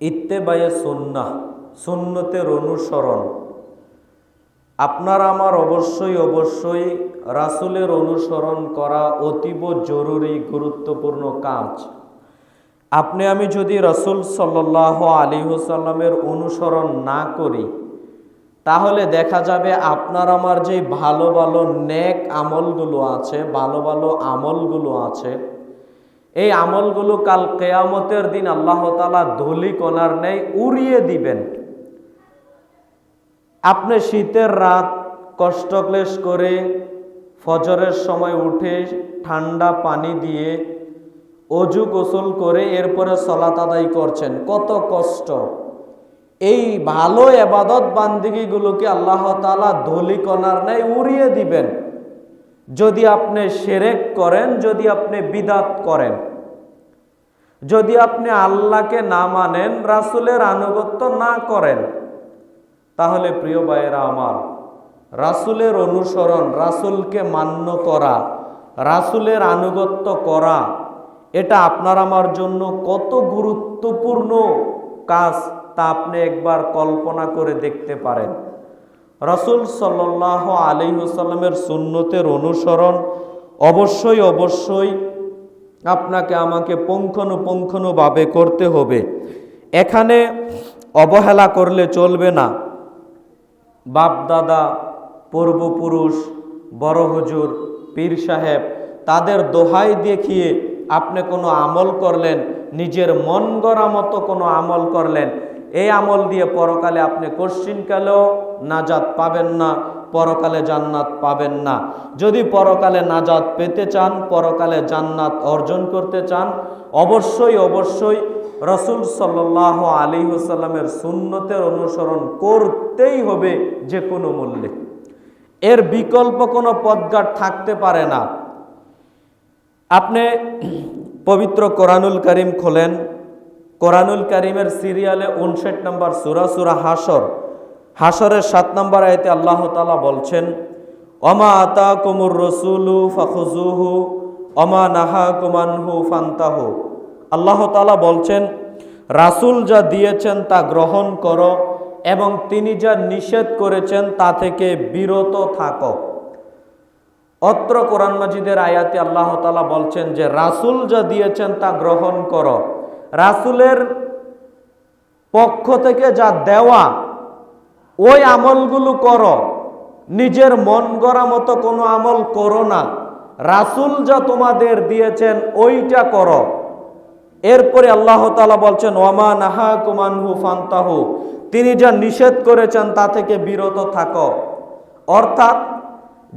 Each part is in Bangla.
ইত্তেবায়ে সুন্নাহ, সুন্নতের অনুসরণ। আপনার আমার অবশ্যই রাসূলের অনুসরণ করা অতীব জরুরি গুরুত্বপূর্ণ কাজ। আপনি আমি যদি রাসূল সাল্লাল্লাহু আলাইহি ওয়াসাল্লামের অনুসরণ না করি, তাহলে দেখা যাবে আপনার আমার যে ভালো ভালো নেক আমলগুলো আছে, ভালো ভালো আমলগুলো আছে, এই আমলগুলো কাল কিয়ামতের দিন আল্লাহ তাআলা ধূলিকণার ন্যায় উড়িয়ে দিবেন। আপনি শীতের রাত কষ্টক্লেশ করে ফজরের সময় উঠে ঠান্ডা পানি দিয়ে অজু গোসল করে এরপরে সালাত আদায় করছেন, কত কষ্ট। এই ভালো ইবাদত বান্দিগিগুলোকে আল্লাহ তাআলা ধূলিকণার ন্যায় উড়িয়ে দিবেন যদি আপনি শিরক করেন, যদি আপনি বিদআত করেন, যদি আপনি আল্লাহকে না মানেন, রাসূলের আনুগত্য না করেন। তাহলে প্রিয় ভাইয়েরা আমার, রাসূলের অনুসরণ, রাসূলকে মান্য করা, রাসূলের আনুগত্য করা, এটা আপনার আমার জন্য কত গুরুত্বপূর্ণ কাজ তা আপনি একবার কল্পনা করে দেখতে পারেন। রাসূল সাল্লাল্লাহু আলাইহি ওয়াসাল্লামের সুন্নতের অনুসরণ অবশ্যই আপনাকে আমাকে পুঙ্খানুপুঙ্খভাবে করতে হবে। এখানে অবহেলা করলে চলবে না। বাপ দাদা, পূর্বপুরুষ, বড় হুজুর, পীর সাহেব, তাদের দোহাই দেখিয়ে আপনি কোনো আমল করলেন, নিজের মন গড়া মতো কোনো আমল করলেন, এই আমল দিয়ে পরকালে আপনি কশ্চিনকালেও নাজাত পাবেন না, পরকালে জান্নাত পাবেন না। যদি পরকালে নাজাত পেতে চান, পরকালে জান্নাত অর্জন করতে চান, অবশ্যই রাসূল সাল্লাল্লাহু আলাইহি ওয়াসাল্লামের সুন্নতের অনুসরণ করতেই হবে যে কোনো মূল্যে। এর বিকল্প কোনো পথঘাট থাকতে পারে না। আপনি পবিত্র কোরআনুল কারীম খোলেন, কোরআনুল কারীমের সিরিয়ালে 59 নম্বর সূরা হাসর, হাসরের 7 নম্বর আয়াতে আল্লাহ তাআলা বলছেন, ওমা আতাকুমুর রাসূলু ফাখুযুহু ওমা নাহাকুম আনহু ফান্তাহু। আল্লাহ তাআলা বলছেন, রাসূল যা দিয়েছেন তা গ্রহণ করো এবং তিনি যা নিষেধ করেছেন তা থেকে বিরত থাকো। অত্র কোরআন মাজিদের আয়াতে আল্লাহ তাআলা বলছেন যে রাসূল যা দিয়েছেন তা গ্রহণ করো, রাসূলের পক্ষ থেকে যা দেওয়া ওই আমলগুলো করো, নিজের মন গড়া মতো কোনো আমল করো না, রাসূল যা তোমাদের দিয়েছেন ওইটা করো। এরপরে আল্লাহ তাআলা বলছেন, ওয়ামা নাহাকুম আনহু ফান্তাহু, তিনি যা নিষেধ করেছেন তা থেকে বিরত থাকো। অর্থাৎ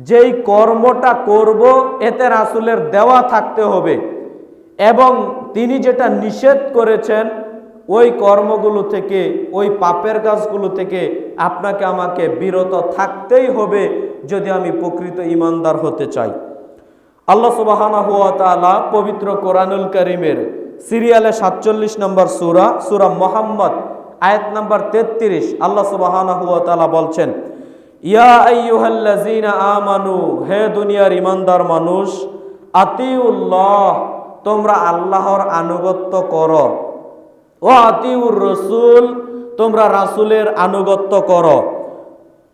যেই কর্মটা করব এতে রাসূলের দেওয়া থাকতে হবে এবং তিনি যেটা নিষেধ করেছেন ওই কর্মগুলো থেকে, ওই পাপের কাজগুলো থেকে আপনাকে আমাকে বিরত থাকতেই হবে যদি আমি প্রকৃত ঈমানদার হতে চাই। আল্লাহ সুবহানাহু ওয়া তাআলা পবিত্র কোরআনুল কারীমের সিরিয়ালে 47 নম্বর সূরা মুহাম্মদ আয়াত নম্বর 33 আল্লাহ সুবহানাহু ওয়া তাআলা বলছেন, ইয়া আইয়ুহাল্লাযীনা আমানু, হে দুনিয়ার ঈমানদার মানুষ, আতিউল্লাহ, তোমরা আল্লাহর আনুগত্য করো, ও আতিউর রাসূল, তোমরা রাসূলের আনুগত্য করো,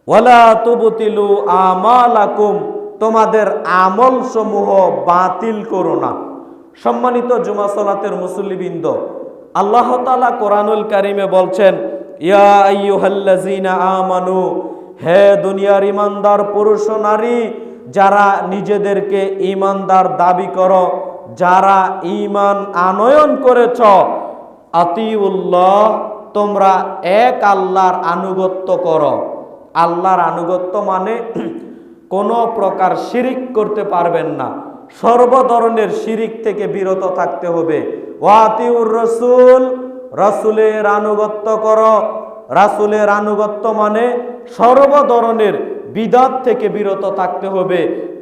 ওয়ালা তুবতিলু আমালাকুম, তোমাদের আমল সমূহ বাতিল করো না। সম্মানিত জুমা সালাতের মুসল্লিবৃন্দ, আল্লাহ তাআলা কোরআনুল কারীমে বলছেন, ইয়া আইয়ুহাল্লাযীনা আমানু, হে দুনিয়ার ঈমানদার পুরুষ ও নারী, যারা নিজেদেরকে ঈমানদার দাবি করো, যারা ঈমান আনয়ন করেছ, আতিউল্লাহ, তোমরা এক আল্লাহর আনুগত্য করো। আল্লাহর আনুগত্য মানে কোনো প্রকার শিরিক করতে পারবেন না, সর্ব ধরনের শিরিক থেকে বিরত থাকতে হবে। ওয়াতিউর রাসূল, রাসূলের আনুগত্য করো। রাসূলের আনুগত্য মানে সর্ব ধরনের বিদআত থেকে বিরত থাকতে হবে।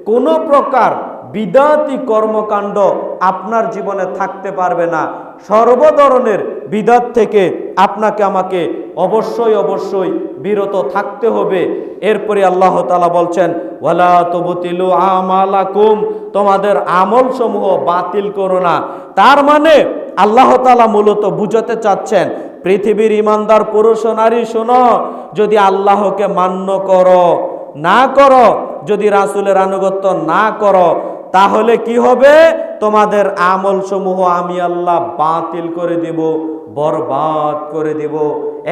কোনো প্রকার বিদআতি কর্মকাণ্ড আপনার জীবনে থাকতে পারবে না। সর্ব ধরনের বিদআত থেকে আপনাকে আমাকে অবশ্যই বিরত থাকতে হবে। এরপরে আল্লাহ তাআলা বলছেন, ওয়ালা তুবতিলু আমালাকুম, তোমাদের আমল সমূহ বাতিল করো না। তার মানে আল্লাহ তাআলা মূলত বুঝাতে চাচ্ছেন, পৃথিবীর ইমানদার পুরুষ ও নারী শোনো, যদি আল্লাহকে মান্য করো, না করো, যদি রাসূলের আনুগত্য না করো, তাহলে কি হবে? তোমাদের আমল সমূহ আমি আল্লাহ বাতিল করে দেব, বরবাদ করে দেব,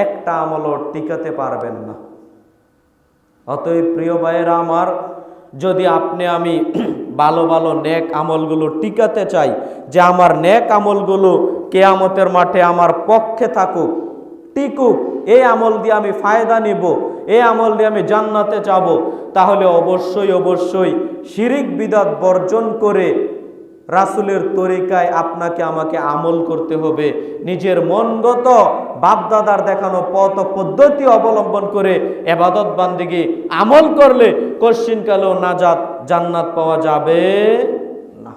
একটা আমলও টিকাতে পারবেন না। অতএব প্রিয় ভাইয়েরা আমার, যদি আপনি আমি ভালো ভালো নেক আমলগুলো টিকাতে চাই, যে আমার নেক আমলগুলো কিয়ামতের মাঠে আমার পক্ষে থাকুক, টিকুক, এই আমল দিয়ে আমি ফায়দা নিব, এই আমল দিয়ে আমি জান্নাতে যাব, তাহলে অবশ্যই অবশ্যই শিরিক বিদআত বর্জন করে রাসূলের তরিকায় আপনাকে আমাকে আমল করতে হবে। নিজের মনগত বাপদাদার দেখানো পথ পদ্ধতি অবলম্বন করে ইবাদত বান্দেগি আমল করলে কশ্চিনকালেও নাজাত জান্নাত পাওয়া যাবে না।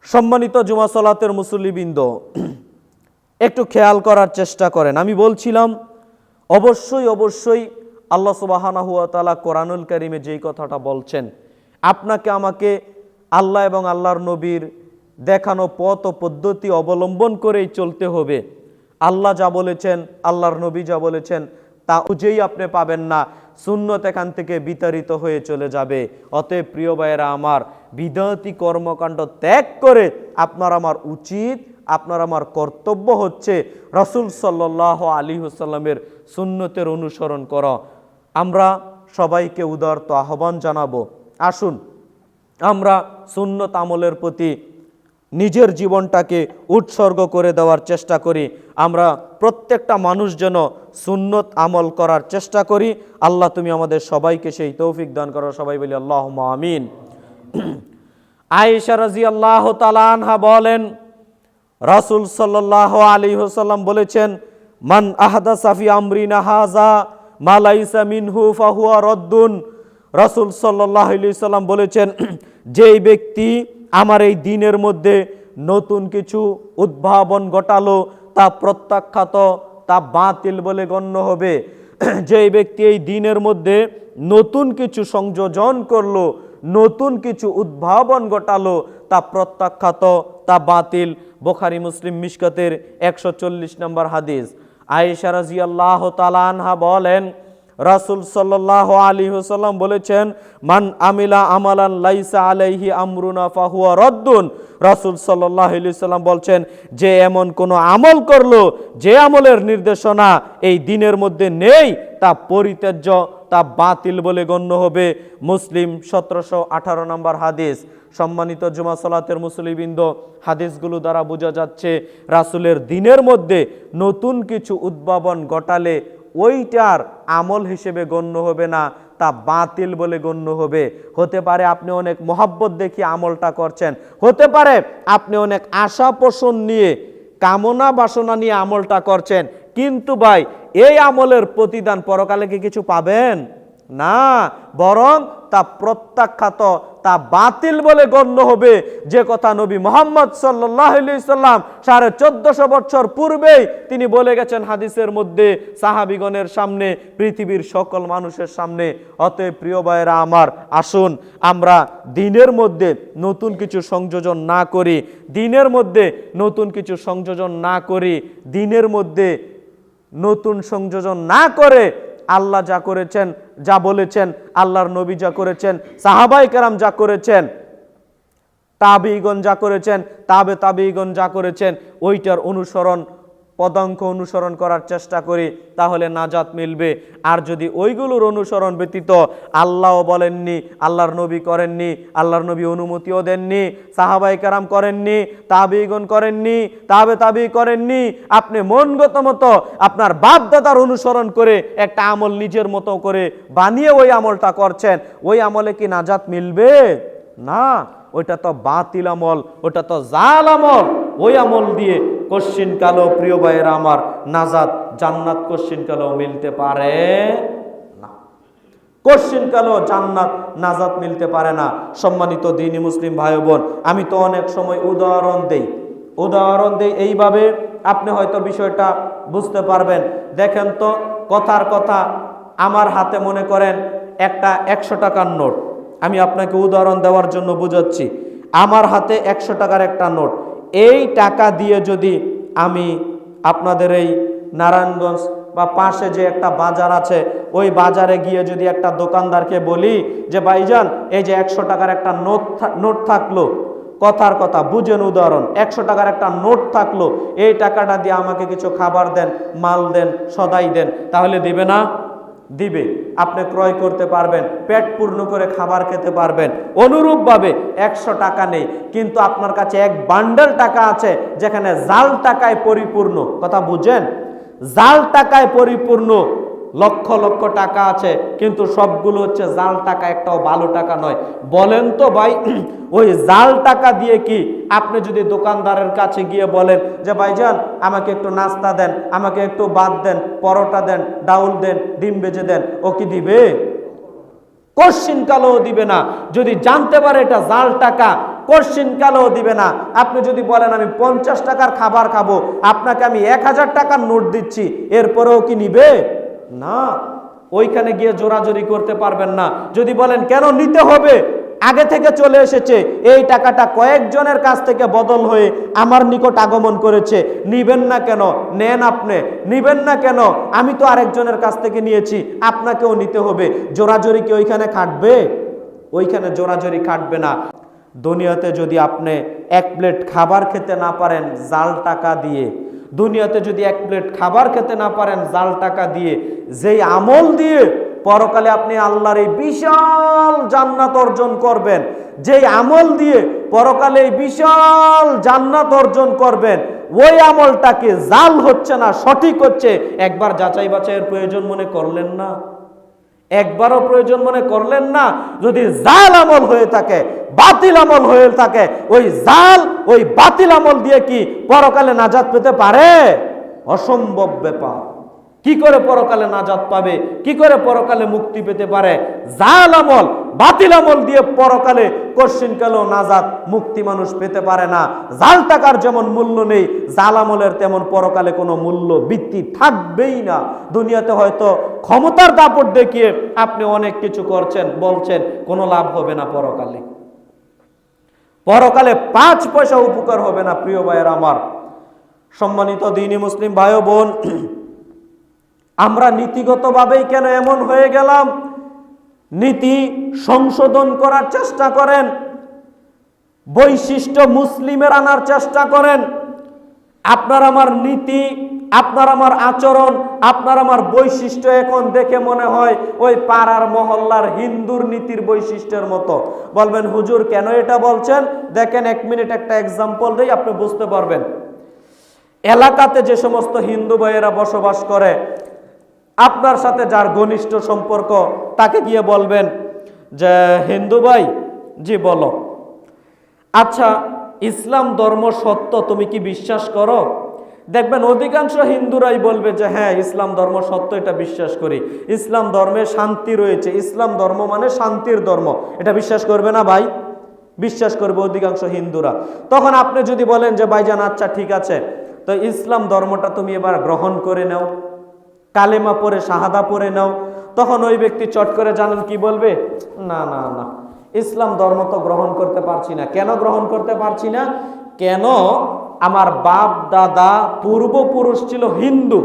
সম্মানিত জুমা সালাতের মুসল্লিবৃন্দ, একটু খেয়াল করার চেষ্টা করেন। আমি বলছিলাম অবশ্যই অবশ্যই আল্লাহ সুবহানাহু ওয়া তাআলা কোরআনুল কারীমে যেই কথাটা বলছেন, আপনাকে আমাকে আল্লাহ এবং আল্লাহর নবীর দেখানো পথ ও পদ্ধতি অবলম্বন করেই চলতে হবে। আল্লাহ যা বলেছেন, আল্লাহর নবী যা বলেছেন, তা বুঝেই আপনি পাবেন না, সুন্নত এখান থেকে বিতাড়িত হয়ে চলে যাবে। অতএব প্রিয় ভাইয়েরা আমার, বিদআতি কর্মকাণ্ড ত্যাগ করে আপনার আমার উচিত, আপনার আমার কর্তব্য হচ্ছে রাসূল সাল্লাল্লাহু আলাইহি ওয়াসাল্লামের সুন্নতের অনুসরণ করা। আমরা সবাইকে উদারত আহ্বান জানাবো, আসুন আমরা সুন্নত আমলের প্রতি নিজের জীবনটাকে উৎসর্গ করে দেওয়ার চেষ্টা করি। আমরা প্রত্যেকটা মানুষ যেন সুন্নত আমল করার চেষ্টা করি। আল্লাহ তুমি আমাদের সবাইকে সেই তৌফিক দান করো, সবাই বলি আল্লাহুম্মা আমিন। আয়েশা রাদিয়াল্লাহু তাআলা আনহা বলেন, রাসূল সাল্লাল্লাহু আলাইহি ওয়াসাল্লাম বলেছেন, মান আহদাসা ফি আমরিনা হাযা মা লাইসা মিনহু ফাহুয়া রাদ্দুন। রাসূল সাল্লাল্লাহু আলাইহি ওয়াসাল্লাম বলেছেন, যেই ব্যক্তি আমার এই দ্বীনের মধ্যে নতুন কিছু উদ্ভাবন ঘটালো, তা প্রত্যাখ্যাত, তা বাতিল বলে গণ্য হবে। যেই ব্যক্তি এই দ্বীনের মধ্যে নতুন কিছু সংযোজন করলো, নতুন কিছু উদ্ভাবন ঘটালো, তা প্রত্যাখ্যাত, তা বাতিল। বুখারী মুসলিম মিশকাতের 140 নম্বর হাদিস। আয়েশা রাদিয়াল্লাহু তাআলা আনহা বলেন, রাসূল সাল্লাল্লাহু আলাইহি ওয়াসাল্লাম বলেছেন, মান আমিলা আমালান লাইসা আলাইহি আমরুনা ফাহুয়া রাদ্দুন। রাসূল সাল্লাল্লাহু আলাইহি ওয়াসাল্লাম বলছেন, যে এমন কোন আমল করলো যে আমলের নির্দেশনা এই দ্বীনের মধ্যে নেই, তা পরিত্যাজ্য, তা বাতিল বলে গণ্য হবে। মুসলিম 1718 নম্বর হাদিস। সম্মানিত জুমা সালাতের মুসল্লিবৃন্দ, হাদিসগুলো দ্বারা বোঝা যাচ্ছে রাসূলের দ্বীনের মধ্যে নতুন কিছু উদ্ভাবন ঘটালে ওইটার আমল হিসেবে গণ্য হবে না, তা বাতিল বলে গণ্য হবে। হতে পারে আপনি অনেক মহব্বত দেখিয়ে আমলটা করছেন, হতে পারে আপনি অনেক আশা পোষণ নিয়ে, কামনা বাসনা নিয়ে আমলটা করছেন, কিন্তু ভাই এই আমলের প্রতিদান পরকালে কি কিছু পাবেন? না, বরং তা প্রত্যাখ্যাত, তা বাতিল বলে গণ্য হবে। যে কথা নবী মুহাম্মদ সাল্লাল্লাহু আলাইহি সাল্লাম 1450 বছর পূর্বেই তিনি বলে গেছেন হাদিসের মধ্যে, সাহাবীগণের সামনে, পৃথিবীর সকল মানুষের সামনে। অতএব প্রিয় ভাইয়েরা আমার, আসুন আমরা দ্বীনের মধ্যে নতুন কিছু সংযোজন না করি, দ্বীনের মধ্যে নতুন কিছু সংযোজন না করি, দ্বীনের মধ্যে নতুন সংযোজন না করে আল্লাহ যা করেছেন, যা বলেছেন, আল্লাহর নবী যা করেছেন, সাহাবায়ে কেরাম যা করেছেন, তাবিঈগণ যা করেছেন, তাবিঈগণ যা করেছেন, ওইটার অনুসরণ, পদাঙ্ক অনুসরণ করার চেষ্টা করি, তাহলে নাজাত মিলবে। আর যদি ওইগুলোর অনুসরণ ব্যতীত আল্লাহও বলেননি, আল্লাহর নবী করেননি, আল্লাহর নবী অনুমতিও দেননি, সাহাবায়ে কেরাম করেননি, তাবিঈগণ করেননি, তাবিঈ করেননি, আপনি মনগত মতো আপনার বাপ দাদার অনুসরণ করে একটা আমল নিজের মতো করে বানিয়ে ওই আমলটা করছেন, ওই আমলে কি নাজাত মিলবে? না, ওইটা তো বাতিল আমল, ওটা তো জাল আমল। ওই আমল দিয়ে কশ্চিন কালো প্রিয় ভাইয়েরা আমার নাজাত, জান্নাত কশ্চিন কালো মিলতে পারে না, কশ্চিন কালো জান্নাত নাজাত মিলতে পারে না। সম্মানিত দ্বীনি মুসলিম ভাই বোন, আমি তো অনেক সময় উদাহরণ দেই এইভাবে, আপনি হয়তো বিষয়টা বুঝতে পারবেন। দেখেন তো, কথার কথা, আমার হাতে মনে করেন একটা 100 টাকার নোট, আমি আপনাকে উদাহরণ দেওয়ার জন্য বুঝাচ্ছি। আমার হাতে 100 টাকার একটা নোট, এই টাকা দিয়ে যদি আমি আপনাদের এই নারায়ণগঞ্জ বা পাশে যে একটা বাজার আছে ওই বাজারে গিয়ে যদি একটা দোকানদারকে বলি যে ভাইজান এই যে 100 টাকার একটা নোট থাকলো, কথার কথা বুঝেন উদাহরণ, 100 টাকার একটা নোট থাকলো, এই টাকাটা দিয়ে আমাকে কিছু খাবার দেন, মাল দেন, সদাই দেন, তাহলে দিবে না? দিবে। আপনি ক্রয় করতে পারবেন, পেট পূর্ণ করে খাবার খেতে পারবেন। অনুরূপভাবে 100 টাকা নেই, কিন্তু আপনার কাছে এক বান্ডেল টাকা আছে যেখানে জাল টাকায় পরিপূর্ণ, কথা বুঝেন, জাল টাকায় পরিপূর্ণ লক্ষ লক্ষ টাকা আছে, কিন্তু সবগুলো হচ্ছে জাল টাকা, একটাও ভালো টাকা নয়। বলেন তো ভাই, ওই জাল টাকা দিয়ে কি আপনি যদি দোকানদারের কাছে গিয়ে বলেন যে ভাইজান আমাকে একটু নাস্তা দেন, আমাকে একটু ভাত দেন, পরোটা দেন, ডাউল দেন, ডিম ভেজে দেন, ও কি দিবে? কোশ্চিন কালেও দিবে না। যদি জানতে পারে এটা জাল টাকা, কোশ্চিন কালেও দিবে না। আপনি যদি বলেন আমি 50 টাকার খাবার খাবো, আপনাকে আমি 1000 টাকার নোট দিচ্ছি, এরপরেও কি নিবে? না। ওইখানে গিয়ে জোরাজোরি করতে পারবেন না। যদি বলেন কেন নিতে হবে, আগে থেকে চলে এসেছে, এই টাকাটা কয়েকজনের কাছ থেকে বদল হয়ে আমার নিকট আগমন করেছে, নিবেন না কেন? নেন। আপনি নিবেন না কেন? আমি তো আরেকজনের কাছ থেকে নিয়েছি, আপনাকেও নিতে হবে। জোরাজোরি কি ওইখানে খাটবে? ওইখানে জোরাজোরি খাটবে না। দুনিয়াতে যদি আপনি 1 প্লেট খাবার খেতে না পারেন জাল টাকা দিয়ে, দুনিয়াতে যদি 1 প্লেট খাবার খেতে না পারেন জাল টাকা দিয়ে, যেই আমল দিয়ে পরকালে আপনি আল্লাহর এই বিশাল জান্নাত অর্জন করবেন, যেই আমল দিয়ে পরকালে এই বিশাল জান্নাত অর্জন করবেন, ওই আমলটাকে জাল হচ্ছে না সঠিক হচ্ছে, একবার যাচাই বাছাইয়ের প্রয়োজন মনে করলেন না? একবারও প্রয়োজন মনে করলেন না? যদি জাল আমল হয়ে থাকে, বাতিল আমল হয়ে থাকে, ওই জাল ওই বাতিল আমল দিয়ে কি পরকালে নাজাত পেতে পারে? অসম্ভব ব্যাপার। কি করে পরকালে নাজাত পাবে? কি করে পরকালে মুক্তি পেতে পারে? জাল আমল বাতিল আমল দিয়ে পরকালে কোশ্চিন কালেও নাজাত মুক্তি মানুষ পেতে পারে না। জাল টাকার যেমন মূল্য নেই, জাল আমলের তেমন পরকালে কোনো মূল্য বৃত্তি থাকবেই না। দুনিয়াতে হয়তো ক্ষমতার দাপট দেখিয়ে আপনি অনেক কিছু করছেন, বলছেন, কোনো লাভ হবে না পরকালে। পরকালে 5 পয়সা উপকার হবে না। প্রিয় ভাইয়ের আমার, সম্মানিত দ্বীনি মুসলিম ভাই ও বোন, আমরা নীতিগতভাবেই কেন এমন হয়ে গেলাম? নীতি সংশোধন করার চেষ্টা করেন, বৈশিষ্ট্য মুসলিমের আনার চেষ্টা করেন। আপনার আমার নীতি, আপনার আমার আচরণ, আপনার আমার বৈশিষ্ট্য এখন দেখে মনে হয় ওই পাড়ার মহল্লার হিন্দুর নীতির বৈশিষ্ট্যের মতো। বলবেন হুজুর কেন এটা বলছেন? দেখেন 1 মিনিট একটা এক্সাম্পল দেই, আপনি বুঝতে পারবেন। এলাকাতে যে সমস্ত হিন্দু ভাইয়েরা বসবাস করে, আপনার সাথে যার ঘনিষ্ঠ সম্পর্ক, তাকে গিয়ে বলবেন যে হিন্দু ভাই, জি বলো, আচ্ছা ইসলাম ধর্ম সত্য, তুমি কি বিশ্বাস করো? দেখবেন অধিকাংশ হিন্দুরাই বলবে যে হ্যাঁ ইসলাম ধর্ম সত্য, এটা বিশ্বাস করি, ইসলাম ধর্মে শান্তি রয়েছে, ইসলাম ধর্ম মানে শান্তির ধর্ম, এটা বিশ্বাস করবে না ভাই? বিশ্বাস করবে অধিকাংশ হিন্দুরা। তখন আপনি যদি বলেন যে ভাইজান আচ্ছা ঠিক আছে, তো ইসলাম ধর্মটা তুমি এবার গ্রহণ করে নাও, কালেমা পড়ে শাহাদা পড়ে নাও, তখন ওই ব্যক্তি চট করে জানেন কি বলবে? না না না, ইসলাম ধর্ম তো গ্রহণ করতে পারছি না। কেন গ্রহণ করতে পারছি না? কেন? আমার বাপ দাদা পূর্বপুরুষ ছিল হিন্দু,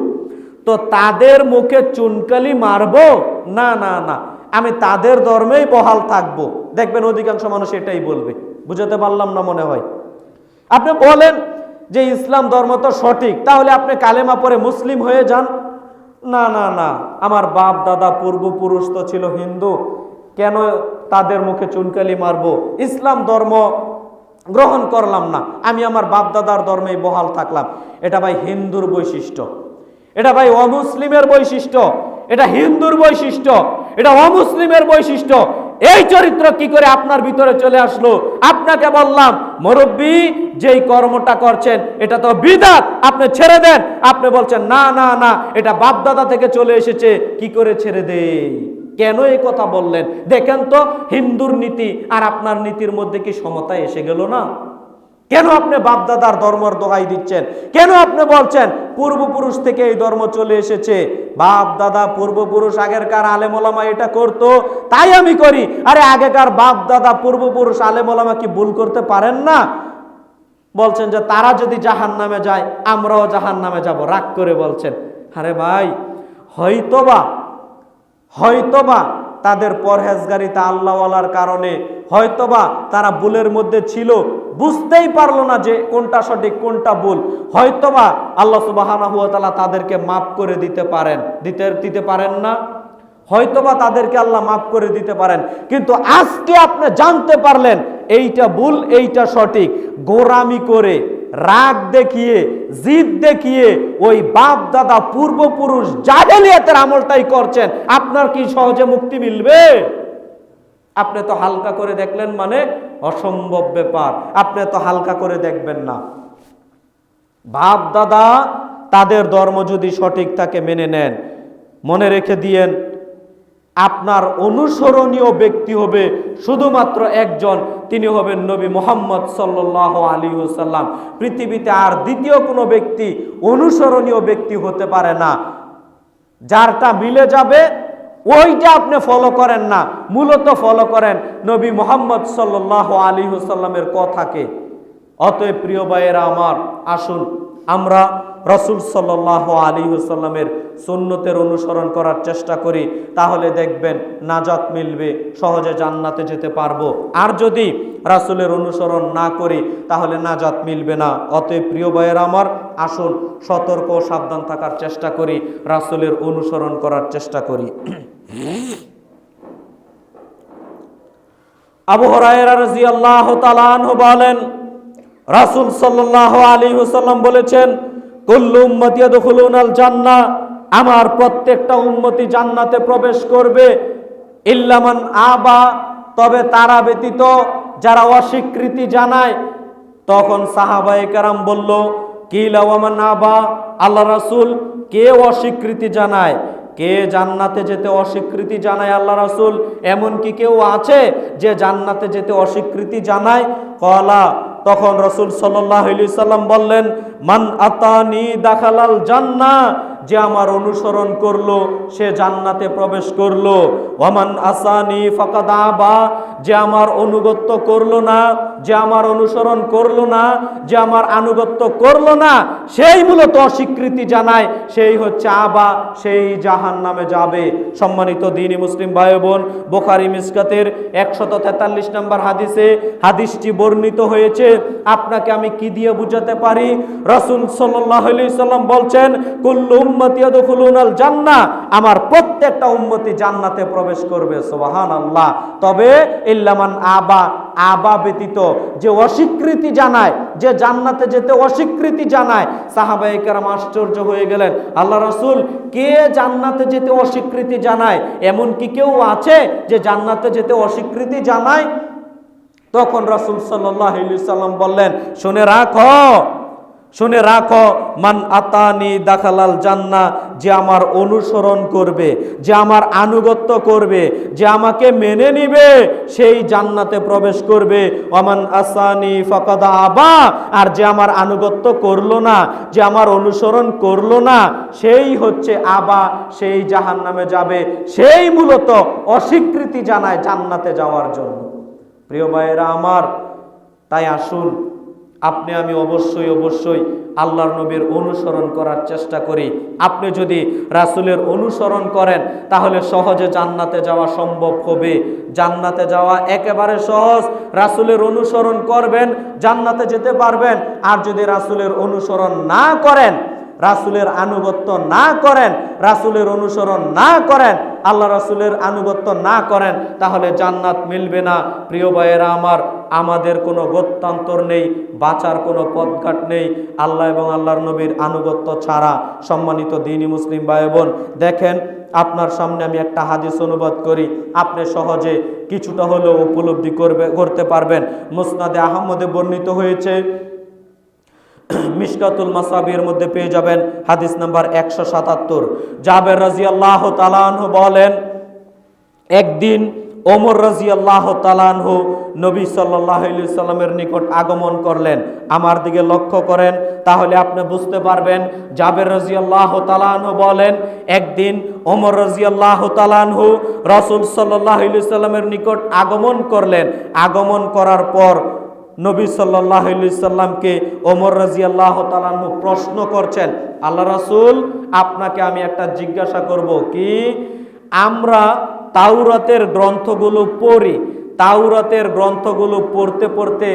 তো তাদের মুখে চুনকালি মারবো? না না না, আমি তাদের ধর্মেই বহাল থাকবো। দেখবেন অধিকাংশ মানুষ এটাই বলবে। বুঝাতে পারলাম না মনে হয়? আপনি বলেন যে ইসলাম ধর্ম তো সঠিক, তাহলে আপনি কালেমা পড়ে মুসলিম হয়ে যান। না না না, আমার বাপ দাদা পূর্বপুরুষ তো ছিল হিন্দু, কেন তাদের মুখে চুনকালি মারবো? ইসলাম ধর্ম গ্রহণ করলাম না, আমি আমার বাপ দাদার ধর্মেই বহাল থাকলাম। এটা ভাই হিন্দুর বৈশিষ্ট্য, এটা ভাই অমুসলিমের বৈশিষ্ট্য, এটা হিন্দুর বৈশিষ্ট্য, এটা অমুসলিমের বৈশিষ্ট্য। এই চরিত্র কি করে আপনার ভিতরে চলে আসলো? আপনাকে বললাম মুরব্বী, যেই কর্মটা করছেন এটা তো বিদআত, আপনি ছেড়ে দেন। আপনি বলছেন না না না, এটা বাপ দাদা থেকে চলে এসেছে, কি করে ছেড়ে দেই? কেন এই কথা বললেন? দেখেন তো হিন্দুর নীতি আর আপনার নীতির মধ্যে কি সমতা এসে গেল না? কেন আপনি বাপদাদার ধর্মের দোহাই দিচ্ছেন? কেন আপনি বলছেন পূর্বপুরুষ থেকে এই ধর্ম চলে এসেছে? বাপ দাদা পূর্বপুরুষ আগেরকার আলেম ওলামা এটা করতো, তাই আমি করি। আরে আগেকার বাপ দাদা পূর্বপুরুষ আলেম ওলামা কি ভুল করতে পারেন না? বলছেন যে তারা যদি জাহান্নামে যায় আমরাও জাহান্নামে যাব, রাগ করে বলছেন। আরে ভাই, হয়তোবা তাদের পরহেজগারিতা আল্লাহওয়ালার কারণে, হয়তোবা তারা ভুলের মধ্যে ছিল, বুঝতেই পারলো না যে কোনটা সঠিক কোনটা ভুল। হয়তোবা আল্লাহ সুবহানাহু ওয়া তাআলা তাদেরকে মাফ করে দিতে পারেন না, হয়তোবা তাদেরকে আল্লাহ মাফ করে দিতে পারেন। কিন্তু আজকে আপনি জানতে পারলেন এইটা ভুল এইটা সঠিক, গোরামি করে, রাগ দেখিয়ে, জিদ দেখিয়ে ওই বাপ দাদা পূর্বপুরুষ জাহেলিয়াতের আমলটাই করছেন, আপনার কি সহজে মুক্তি মিলবে? আপনি তো হালকা করে দেখলেন মানে অসম্ভব ব্যাপার, আপনি তো হালকা করে দেখবেন না। বাপ দাদা তাদের ধর্ম যদি সঠিক থাকে মেনে নেন, মনে রেখে দিয়েন আপনার অনুসরণীয় ব্যক্তি হবে শুধুমাত্র একজন, তিনি হবেন নবী মুহাম্মদ সাল্লাল্লাহু আলাইহি ওয়াসাল্লাম। পৃথিবীতে আর দ্বিতীয় কোনো ব্যক্তি অনুসরণীয় ব্যক্তি হতে পারে না। যারটা মিলে যাবে ওইটা আপনি ফলো করেন না, মূলত ফলো করেন নবী মুহাম্মদ সাল্লাল্লাহু আলাইহি ওয়াসাল্লামের কথাকে। অতএব প্রিয় ভাইয়েরা আমার, আসুন আমরা রাসূল সাল্লাল্লাহু আলাইহি ওয়াসাল্লামের সুন্নতের অনুসরণ করার চেষ্টা করি, তাহলে দেখবেন নাজাত মিলবে, সহজে জান্নাতে যেতে পারবো। আর যদি রাসূলের অনুসরণ না করি তাহলে নাজাত মিলবে না। অতএব প্রিয় ভাইয়েরা আমার, আসুন সতর্ক ও সাবধান থাকার চেষ্টা করি, রাসূলের অনুসরণ করার চেষ্টা করি। আবু হুরায়রা রাদিয়াল্লাহু তাআলা আনহু বলেন, রাসূল সাল্লাল্লাহু আলাইহি ওয়াসাল্লাম বলেছেন, কুল্লু উম্মতি ইয়াদখুলুনাল জান্নাহ, আমার প্রত্যেকটা উম্মতি জান্নাতে প্রবেশ করবে, ইল্লা মান আবা, তবে তারা ব্যতীত যারা অস্বীকৃতি জানায়। তখন সাহাবায়ে কেরাম বলল, কিলা ওয়া মান আবা, আল্লাহ রাসূল কে অস্বীকৃতি জানায়? কে জান্নাতে যেতে অস্বীকৃতি জানায় আল্লাহ রাসূল? এমন কি কেউ আছে যে জান্নাতে যেতে অস্বীকৃতি জানায়? ক্বালা, তখন রাসূল সাল্লাল্লাহু আলাইহি সাল্লাম বললেন, মান আতানি দাখালাল জান্নাহ, যে আমার অনুসরণ করলো সে জান্নাতে প্রবেশ করলো। ওয়ামান আসানি ফাকাদ আবা, যে আমার অনুগত্য করলো না, যে আমার অনুসরণ করলো না, যে আমার আনুগত্য করলো না, সেই মূলত অস্বীকৃতি জানায়, সেই হচ্ছে আবা, সেই জাহান্নামে যাবে। সম্মানিত দ্বীনি মুসলিম ভাই বোন, বুখারী মিশকাতের 143 নম্বর হাদিসে হাদিসটি বর্ণিত হয়েছে। আপনাকে আমি কি দিয়ে বুঝাতে পারি? রাসূল সাল্লাল্লাহু আলাইহি সাল্লাম বলছেন, কুল্লু উম্মতি ইয়াদখুলুনাল জান্নাহ, আমার প্রত্যেকটা উম্মতি জান্নাতে প্রবেশ করবে। সুবহানাল্লাহ। তবে ইল্লা মান আবা, আবা ব্যতীত, যে অস্বীকৃতি জানায়, যে জান্নাতে যেতে অস্বীকৃতি জানায়। সাহাবায়ে কেরাম আশ্চর্য হয়ে গেলেন, আল্লাহ রাসূল কে জান্নাতে যেতে অস্বীকৃতি জানায়? এমন কি কেউ আছে যে জান্নাতে যেতে অস্বীকৃতি জানায়? তখন রাসূল সাল্লাল্লাহু আলাইহি সাল্লাম বললেন, শুনে রাখো, মান আতানি দাখালাল জান্নাহ, যে আমার অনুসরণ করবে, যে আমার আনুগত্য করবে, যে আমাকে মেনে নিবে, সেই জান্নাতে প্রবেশ করবে। ওয়ামান আসানি ফাকাদ আবা, আর যে আমার আনুগত্য করলো না, যে আমার অনুসরণ করলো না, সেই হচ্ছে আবা, সেই জাহান্নামে যাবে, সেই মূলত অস্বীকৃতি জানায় জান্নাতে যাওয়ার জন্য। প্রিয় ভাইয়েরা আমার, তাই আসুন আপনি আমি অবশ্যই আল্লাহর নবীর অনুসরণ করার চেষ্টা করি। আপনি যদি রাসূলের অনুসরণ করেন তাহলে সহজে জান্নাতে যাওয়া সম্ভব হবে। জান্নাতে যাওয়া একেবারে সহজ। রাসূলের অনুসরণ করবেন, জান্নাতে যেতে পারবেন। আর যদি রাসূলের অনুসরণ না করেন, রাসূলের আনুগত্য না করেন, রাসূলের অনুসরণ না করেন, আল্লাহ রাসূলের আনুগত্য না করেন, তাহলে জান্নাত মিলবে না। প্রিয় ভাইয়েরা আমার, আমাদের কোনো গত্যন্তর নেই, বাঁচার কোনো পথঘাট নেই আল্লাহ এবং আল্লাহর নবীর আনুগত্য ছাড়া। সম্মানিত দ্বীনি মুসলিম ভাই বোন, দেখেন আপনার সামনে আমি একটা হাদিস অনুবাদ করি, আপনি সহজে কিছুটা হলেও উপলব্ধি করতে পারবেন। মুসনাদে আহমদে বর্ণিত হয়েছে, মিশকাতুল মাসাবির মধ্যে পেয়ে যাবেন হাদিস নাম্বার 177। জাবের রাদিয়াল্লাহু তাআলা আনহু বলেন, একদিন ওমর রাদিয়াল্লাহু তাআলা আনহু নবী সাল্লাল্লাহু আলাইহি সাল্লামের নিকট আগমন করলেন। আমার দিকে লক্ষ্য করেন, তাহলে আপনি বুঝতে পারবেন। জাবের রাদিয়াল্লাহু তাআলা আনহু বলেন, একদিন ওমর রাদিয়াল্লাহু তাআলা আনহু রাসূল সাল্লাল্লাহু আলাইহি সাল্লামের নিকট আগমন করলেন। আগমন করার পর নবী সাল্লাল্লাহু আলাইহি সাল্লামকে ওমর রাদিয়াল্লাহু তাআলা আনহু প্রশ্ন করছেন, আল্লাহ রাসূল, আপনাকে আমি একটা জিজ্ঞাসা করব, কি আমরা তাওরাতের গ্রন্থগুলো পড়ি, তাওরাতের গ্রন্থগুলো পড়তে পড়তে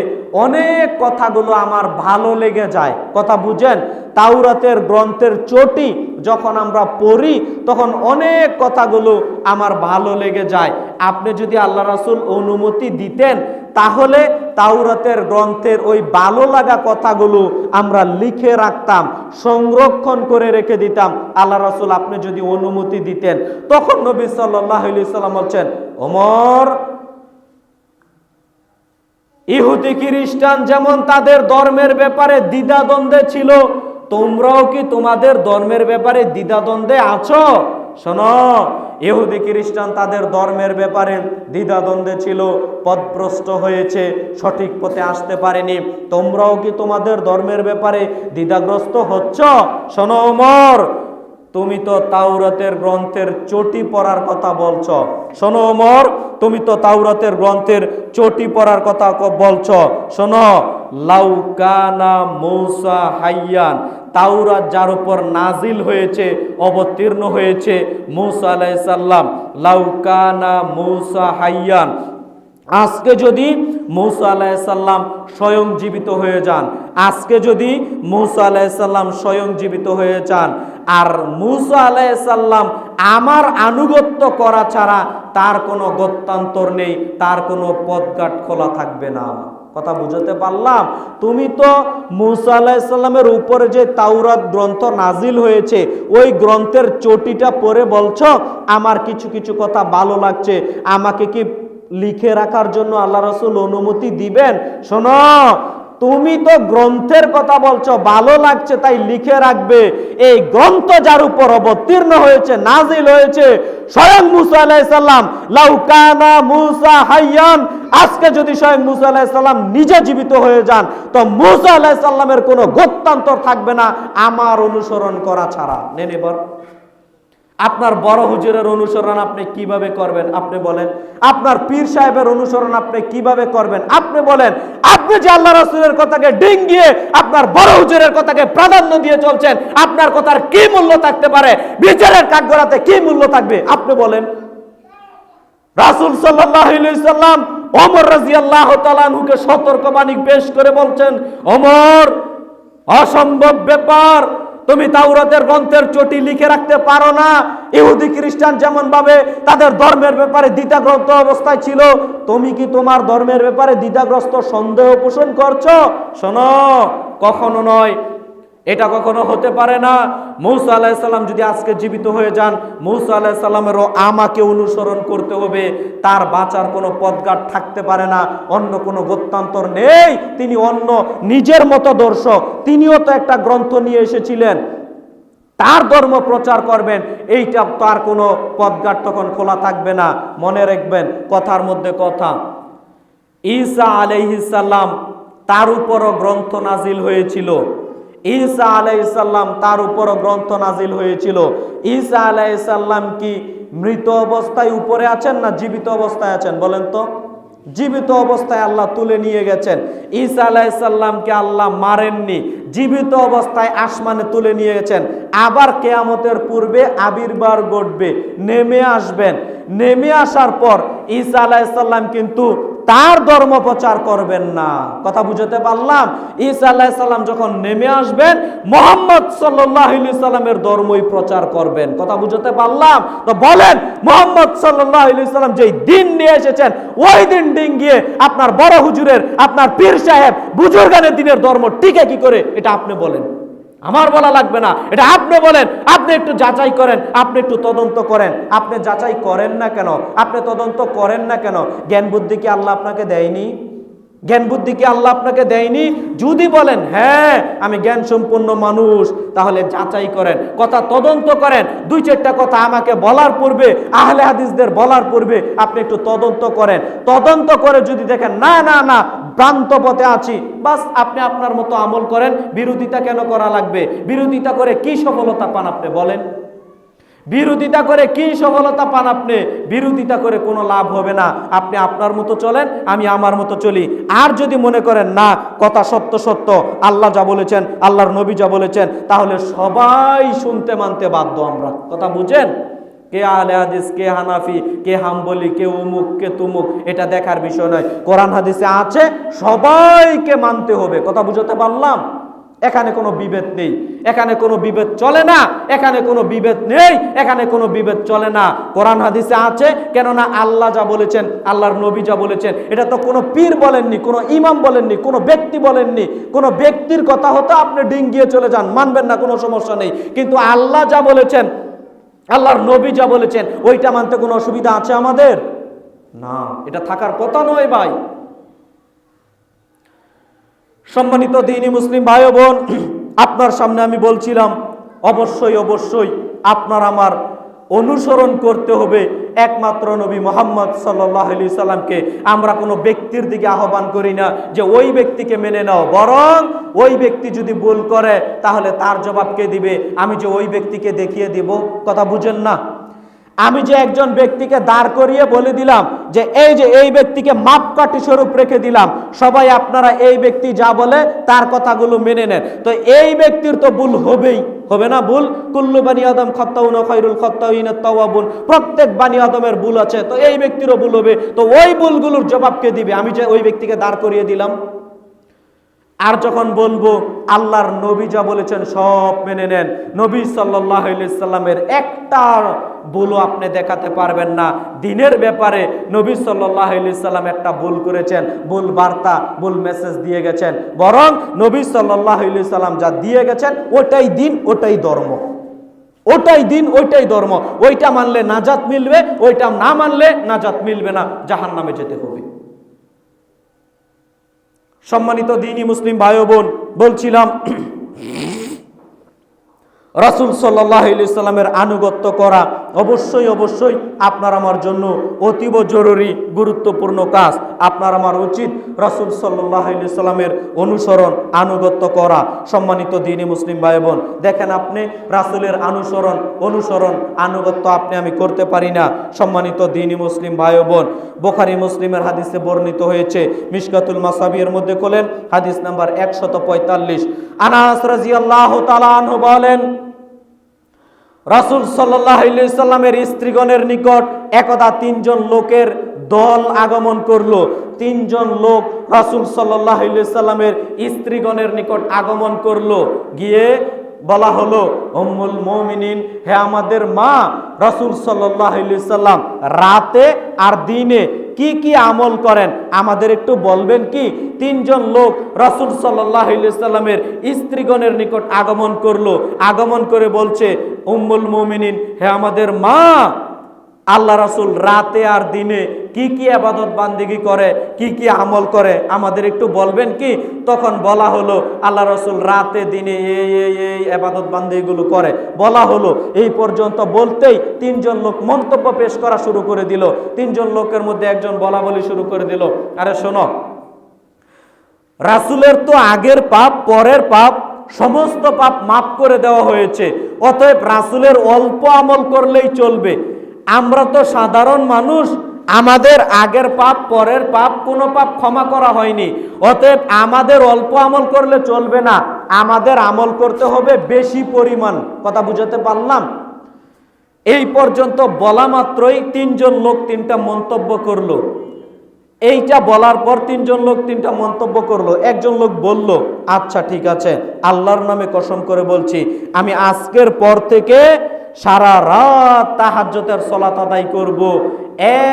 অনেক কথাগুলো আমার ভালো লেগে যায়। কথা বুঝেন? তাওরাতের গ্রন্থের চটি যখন আমরা পড়ি তখন অনেক কথাগুলো আমার ভালো লেগে যায়। আপনি যদি আল্লাহ রাসূল অনুমতি দিতেন তাহলে তাওরাতের গ্রন্থের ওই ভালো লাগা কথাগুলো আমরা লিখে রাখতাম, সংরক্ষণ করে রেখে দিতাম। আল্লাহ রাসূল আপনি যদি অনুমতি দিতেন। তখন নবী সাল্লাল্লাহু আলাইহি সাল্লাম বলছেন, ওমর, ইহুদি খ্রিস্টান যেমন তাদের ধর্মের ব্যাপারে দ্বিধাদ্বন্দ্বে ছিল, তোমরাও কি তোমাদের ধর্মের ব্যাপারে দ্বিধাদ্বন্দ্বে আছো? শোনো, ইহুদি খ্রিস্টান তাদের ধর্মের ব্যাপারে দ্বিধাদ্বন্দ্বে ছিল, পথভ্রষ্ট হয়েছে, সঠিক পথে আসতে পারেনি। তোমরাও কি তোমাদের ধর্মের ব্যাপারে দ্বিধাগ্রস্ত হচ্ছ? শোনো ওমর, তুমি তো তাওরাতের গ্রন্থের চটি পড়ার কথা বলছো। শোনো ওমর, তুমি তো তাওরাতের গ্রন্থের চটি পড়ার কথা বলছো। শোনো, লাউকানা মূসা হাইয়ান, তাওরাত যার উপর নাজিল হয়েছে, অবতীর্ণ হয়েছে মূসা আলাইহিস সালাম, লাউকানা মূসা হাইয়ান, আজকে যদি মূসা আলাইহিস সালাম স্বয়ং জীবিত হয়ে যান, আজকে যদি মূসা আলাইহিস সালাম স্বয়ং জীবিত হয়ে যান, আর মূসা আলাইহিস সালাম আমার আনুগত্য করা ছাড়া তার কোনো গত্যান্তর নেই, তার কোনো পথঘাট খোলা থাকবে না। কথা বুঝতে পারলাম? তুমি তো মূসা আলাইহিস সালামের উপরে যে তাওরাত গ্রন্থ নাজিল হয়েছে ওই গ্রন্থের চটিটা পড়ে বলছো আমার কিছু কিছু কথা ভালো লাগছে, আমাকে কি লিখে রাখার জন্য আল্লাহ রাসূল অনুমতি দিবেন? শোনো, তুমি তো গ্রন্থের কথা বলছো, ভালো লাগছে তাই লিখে রাখবে। এই গ্রন্থ যার উপর অবতীর্ণ হয়েছে, নাজিল হয়েছে, স্বয়ং মূসা আলাইহিস সালাম, লাউ কানা মূসা হাইয়ান, আজকে যদি স্বয়ং মূসা আলাইহিস সালাম নিজে জীবিত হয়ে যান তো মূসা আলাইহিস সালামের কোনো গত্যান্তর থাকবে না আমার অনুসরণ করা ছাড়া। নেন এবার আপনার বড় হুজুরের অনুসরণ আপনি কিভাবে করবেন আপনি বলেন? আপনার পীর সাহেবের অনুসরণ আপনি কিভাবে করবেন আপনি বলেন? আপনি যে আল্লাহ রাসূলের কথাকে ডিঙ্গিয়ে আপনার বড় হুজুরের কথাকে প্রাধান্য দিয়ে চলছেন, আপনার কথার কি মূল্য থাকতে পারে? বিচারের কাঠগড়াতে কি মূল্য থাকবে আপনি বলেন? রাসূল সাল্লাল্লাহু আলাইহি সাল্লাম ওমর রাদিয়াল্লাহু তাআলা আনহুকে সতর্কবাণী পেশ করে বলছেন, ওমর, অসম্ভব ব্যাপার, তুমি তাওরাতের গ্রন্থের চটি লিখে রাখতে পারো না। ইহুদি খ্রিস্টান যেমন ভাবে তাদের ধর্মের ব্যাপারে দ্বিধাগ্রস্ত অবস্থায় ছিল, তুমি কি তোমার ধর্মের ব্যাপারে দ্বিধাগ্রস্ত সন্দেহ পোষণ করছো? শোনো, কখনো নয়, এটা কখনো হতে পারে না। মূসা আলাইহিস সালাম যদি আজকে জীবিত হয়ে যান, মূসা আলাইহিস সালামেরও আমাকে অনুসরণ করতে হবে, তার বাঁচার কোনো পথঘাট থাকতে পারে না, অন্য কোনো গত্যান্তর নেই। তিনি অন্য নিজের মতো দর্শক, তিনিও তো একটা গ্রন্থ নিয়ে এসেছিলেন, তার ধর্ম প্রচার করবেন, এইটা তার কোনো পথঘাট তখন খোলা থাকবে না। মনে রাখবেন কথার মধ্যে কথা, ঈসা আলাইহিস সালাম তার উপরও গ্রন্থ নাজিল হয়েছিল। ঈসা আলাইহিস সালাম তার উপরও গ্রন্থ নাজিল হয়েছিল। ঈসা আলাইহিস সালাম কি মৃত অবস্থায় উপরে আছেন না জীবিত অবস্থায় আছেন বলেন তো? জীবিত অবস্থায় আল্লাহ তুলে নিয়ে গেছেন। ঈসা আলাইহিস সালামকে আল্লাহ মারেননি, জীবিত অবস্থায় আসমানে তুলে নিয়ে গেছেন। আবার কিয়ামতের পূর্বে আবির্ভাব ঘটবে, নেমে আসবেন। নেমে আসার পর ঈসা আলাইহিস সালাম কিন্তু তার ধর্ম প্রচার করবেন না। কথা বুঝতে পারলাম? ঈসা আলাইহিস সালাম যখন নেমে আসবেন মুহাম্মদ সাল্লাল্লাহু আলাইহি সাল্লামের ধর্মই প্রচার করবেন। কথা বুঝতে পারলাম? তো বলেন, মুহাম্মদ সাল্লাল্লাহু আলাইহি সাল্লাম যেই দিন নিয়ে এসেছেন ওই দিন ডিঙ্গিয়ে আপনার বড় হুজুরের, আপনার পীর সাহেব, বুজুর্গানের দিনের ধর্ম টিকে কি করে এটা আপনি বলেন, আমার বলা লাগবে না, এটা আপনি বলেন। আপনি একটু যাচাই করেন, আপনি একটু তদন্ত করেন। আপনি যাচাই করেন না কেন? আপনি তদন্ত করেন না কেন? জ্ঞান বুদ্ধি কি আল্লাহ আপনাকে দেয়নি? জ্ঞান বুদ্ধি কি আল্লাহ আপনাকে দেয়নি? যদি বলেন হ্যাঁ আমি জ্ঞান সম্পন্ন মানুষ, তাহলে যাচাই করেন, কথা তদন্ত করেন। দুই চারটা কথা আমাকে বলার পূর্বে, আহলে হাদিসদের বলার পূর্বে আপনি একটু তদন্ত করেন। তদন্ত করে যদি দেখেন না না না ভ্রান্ত পথে আছি, বাস আপনি আপনার মতো আমল করেন। বিরোধিতা কেন করা লাগবে? বিরোধিতা করে কি সফলতা পান আপনি বলেন? বিরোধিতা করে কি সফলতা পান আপনি? বিরোধিতা করে কোনো লাভ হবে না। আপনি আপনার মতো চলেন, আমি আমার মতো চলি। আর যদি মনে করেন না কথা সত্য সত্য, আল্লাহ যা বলেছেন, আল্লাহর নবী যা বলেছেন, তাহলে সবাই শুনতে মানতে বাধ্য আমরা। কথা বুঝেন? কে আহলে হাদিস, কে হানাফি, কে হাম্বলি, কে উমুক, কে তুমুক, এটা দেখার বিষয় নয়। কোরআন হাদিসে আছে, সবাইকে মানতে হবে। কথা বুঝতে পারলাম? এখানে কোনো বিভেদ নেই, এখানে কোনো বিভেদ চলে না, এখানে কোনো বিভেদ নেই, এখানে কোনো বিভেদ চলে না। কোরআন হাদিসে আছে, কেননা আল্লাহ যা বলেছেন, আল্লাহর নবী যা বলেছেন, এটা তো কোনো পীর বলেননি, কোনো ইমাম বলেননি, কোনো ব্যক্তি বলেননি। কোনো ব্যক্তির কথা হতো আপনি ডিঙ্গিয়ে চলে যান, মানবেন না, কোনো সমস্যা নেই। কিন্তু আল্লাহ যা বলেছেন, আল্লাহর নবী যা বলেছেন, ওইটা মানতে কোনো অসুবিধা আছে আমাদের? না, এটা থাকার কথা নয় ভাই। সম্মানিত দ্বীনি মুসলিম ভাই ও বোন, আপনার সামনে আমি বলছিলাম, অবশ্যই অবশ্যই আপনার আমার অনুসরণ করতে হবে একমাত্র নবী মুহাম্মদ সাল্লাল্লাহু আলাইহি সাল্লামকে। আমরা কোনো ব্যক্তির দিকে আহ্বান করি না যে ওই ব্যক্তিকে মেনে নাও, বরং ওই ব্যক্তি যদি ভুল করে তাহলে তার জবাব কে দিবে? আমি যে ওই ব্যক্তিকে দেখিয়ে দিব। কথা বুঝেন না? আমি যে একজন ব্যক্তিকে দাঁড় করিয়ে বলে দিলাম যে এই ব্যক্তিকে মাপকাঠি স্বরূপ রেখে দিলাম, সবাই আপনারা এই ব্যক্তি যা বলে তার কথাগুলো মেনে নেন, তো এই ব্যক্তির তো ভুল হবেই, হবে না ভুল? কুল্লু বানি আদম খাত্তাউন খায়রুল খাত্তাইনাত তাওয়াবুন, প্রত্যেক বানি আদমের ভুল আছে, তো এই ব্যক্তিরও ভুল হবে। তো ওই ভুলগুলোর জবাব কে দিবে? আমি যে ওই ব্যক্তিকে দাঁড় করিয়ে দিলাম। আর যখন বলবো আল্লাহর নবী যা বলেছেন সব মেনে নেন, নবী সাল্লাল্লাহু আলাইহি সাল্লামের একটা ভুলও আপনি দেখাতে পারবেন না। দিনের ব্যাপারে নবী সাল্লাল্লাহু আলাইহি সাল্লাম একটা ভুল করেছেন, ভুল বার্তা, ভুল মেসেজ দিয়ে গেছেন, বরং নবী সাল্লাল্লাহু আলাইহি সাল্লাম যা দিয়ে গেছেন ওটাই দিন, ওটাই ধর্ম, ওটাই দিন, ওইটাই ধর্ম। ওইটা মানলে নাজাত মিলবে, ওইটা না মানলে নাজাত মিলবে না, জাহান্নামে যেতে হবে। সম্মানিত দ্বীনি মুসলিম ভাই ও বোন, বলছিলাম রাসূল সাল্লাল্লাহু আলাইহি সাল্লামের আনুগত্য করা অবশ্যই অবশ্যই আপনার আমার জন্য অতীব জরুরি গুরুত্বপূর্ণ কাজ। আপনার আমার উচিত রাসূল সাল্লাল্লাহু আলাইহি সাল্লামের অনুসরণ, আনুগত্য করা। সম্মানিত দ্বীনি মুসলিম ভাই বোন, দেখেন আপনি রাসূলের অনুসরণ আনুগত্য আপনি আমি করতে পারি না। সম্মানিত দ্বীনি মুসলিম ভাই বোন, বুখারী মুসলিমের হাদিসে বর্ণিত হয়েছে, মিশকাতুল মাসাবির মধ্যে খোলেন, হাদিস নাম্বার 145। আনাস রাদিয়াল্লাহু তাআলা আনহু বলেন, রাসূল সাল্লাল্লাহু আলাইহি সাল্লামের স্ত্রীগণের নিকট একদা তিনজন লোকের দল আগমন করলো। তিনজন লোক রাসূল সাল্লাল্লাহু আলাইহি সাল্লামের স্ত্রীগণের নিকট আগমন করলো, গিয়ে বলা হলো, উম্মুল মুমিনিন, হে আমাদের মা, রাসূল সাল্লাল্লাহু আলাইহি সাল্লাম রাতে আর দিনে কি কি আমল করেন আমাদের একটু বলবেন কি? তিনজন লোক রাসূল সাল্লাল্লাহু আলাইহি সাল্লামের স্ত্রীগণের নিকট আগমন করলো, আগমন করে বলছে, উম্মুল মুমিনিন, হে আমাদের মা, আল্লাহ রাসূল রাতে আর দিনে কি কি ইবাদত বান্দেগি করে, কি কি আমল করে আমাদের একটু বলবেন কি? তখন বলা হলো, আল্লাহ রাসূল রাতে দিনে এই ইবাদত বান্দেগিগুলো করে বলা হলো। এই পর্যন্ত বলতেই তিনজন লোক মন্তব্য পেশ করা শুরু করে দিল। তিনজন লোকের মধ্যে একজন বলা বলি শুরু করে দিল, আরে শোনো, রাসূলের তো আগের পাপ, পরের পাপ, সমস্ত পাপ মাফ করে দেওয়া হয়েছে, অতএব রাসূলের অল্প আমল করলেই চলবে। আমরা তো সাধারণ মানুষ, আমাদের আগের পাপ, পরের পাপ, কোনো পাপ ক্ষমা করা হয়নি, অতএব আমাদের অল্প আমল করলে চলবে না, আমাদের আমল করতে হবে বেশি পরিমাণ। কথা বুঝাতে পারলাম? এই পর্যন্ত বলা মাত্রই তিনজন লোক তিনটা মন্তব্য করলো। এইটা বলার পর তিনজন লোক তিনটা মন্তব্য করলো। একজন লোক বলল, আচ্ছা ঠিক আছে, আল্লাহর নামে কসম করে বলছি, আমি আজকের পর থেকে সারা রাত তাহাজ্জুদের সালাত আদায় করব,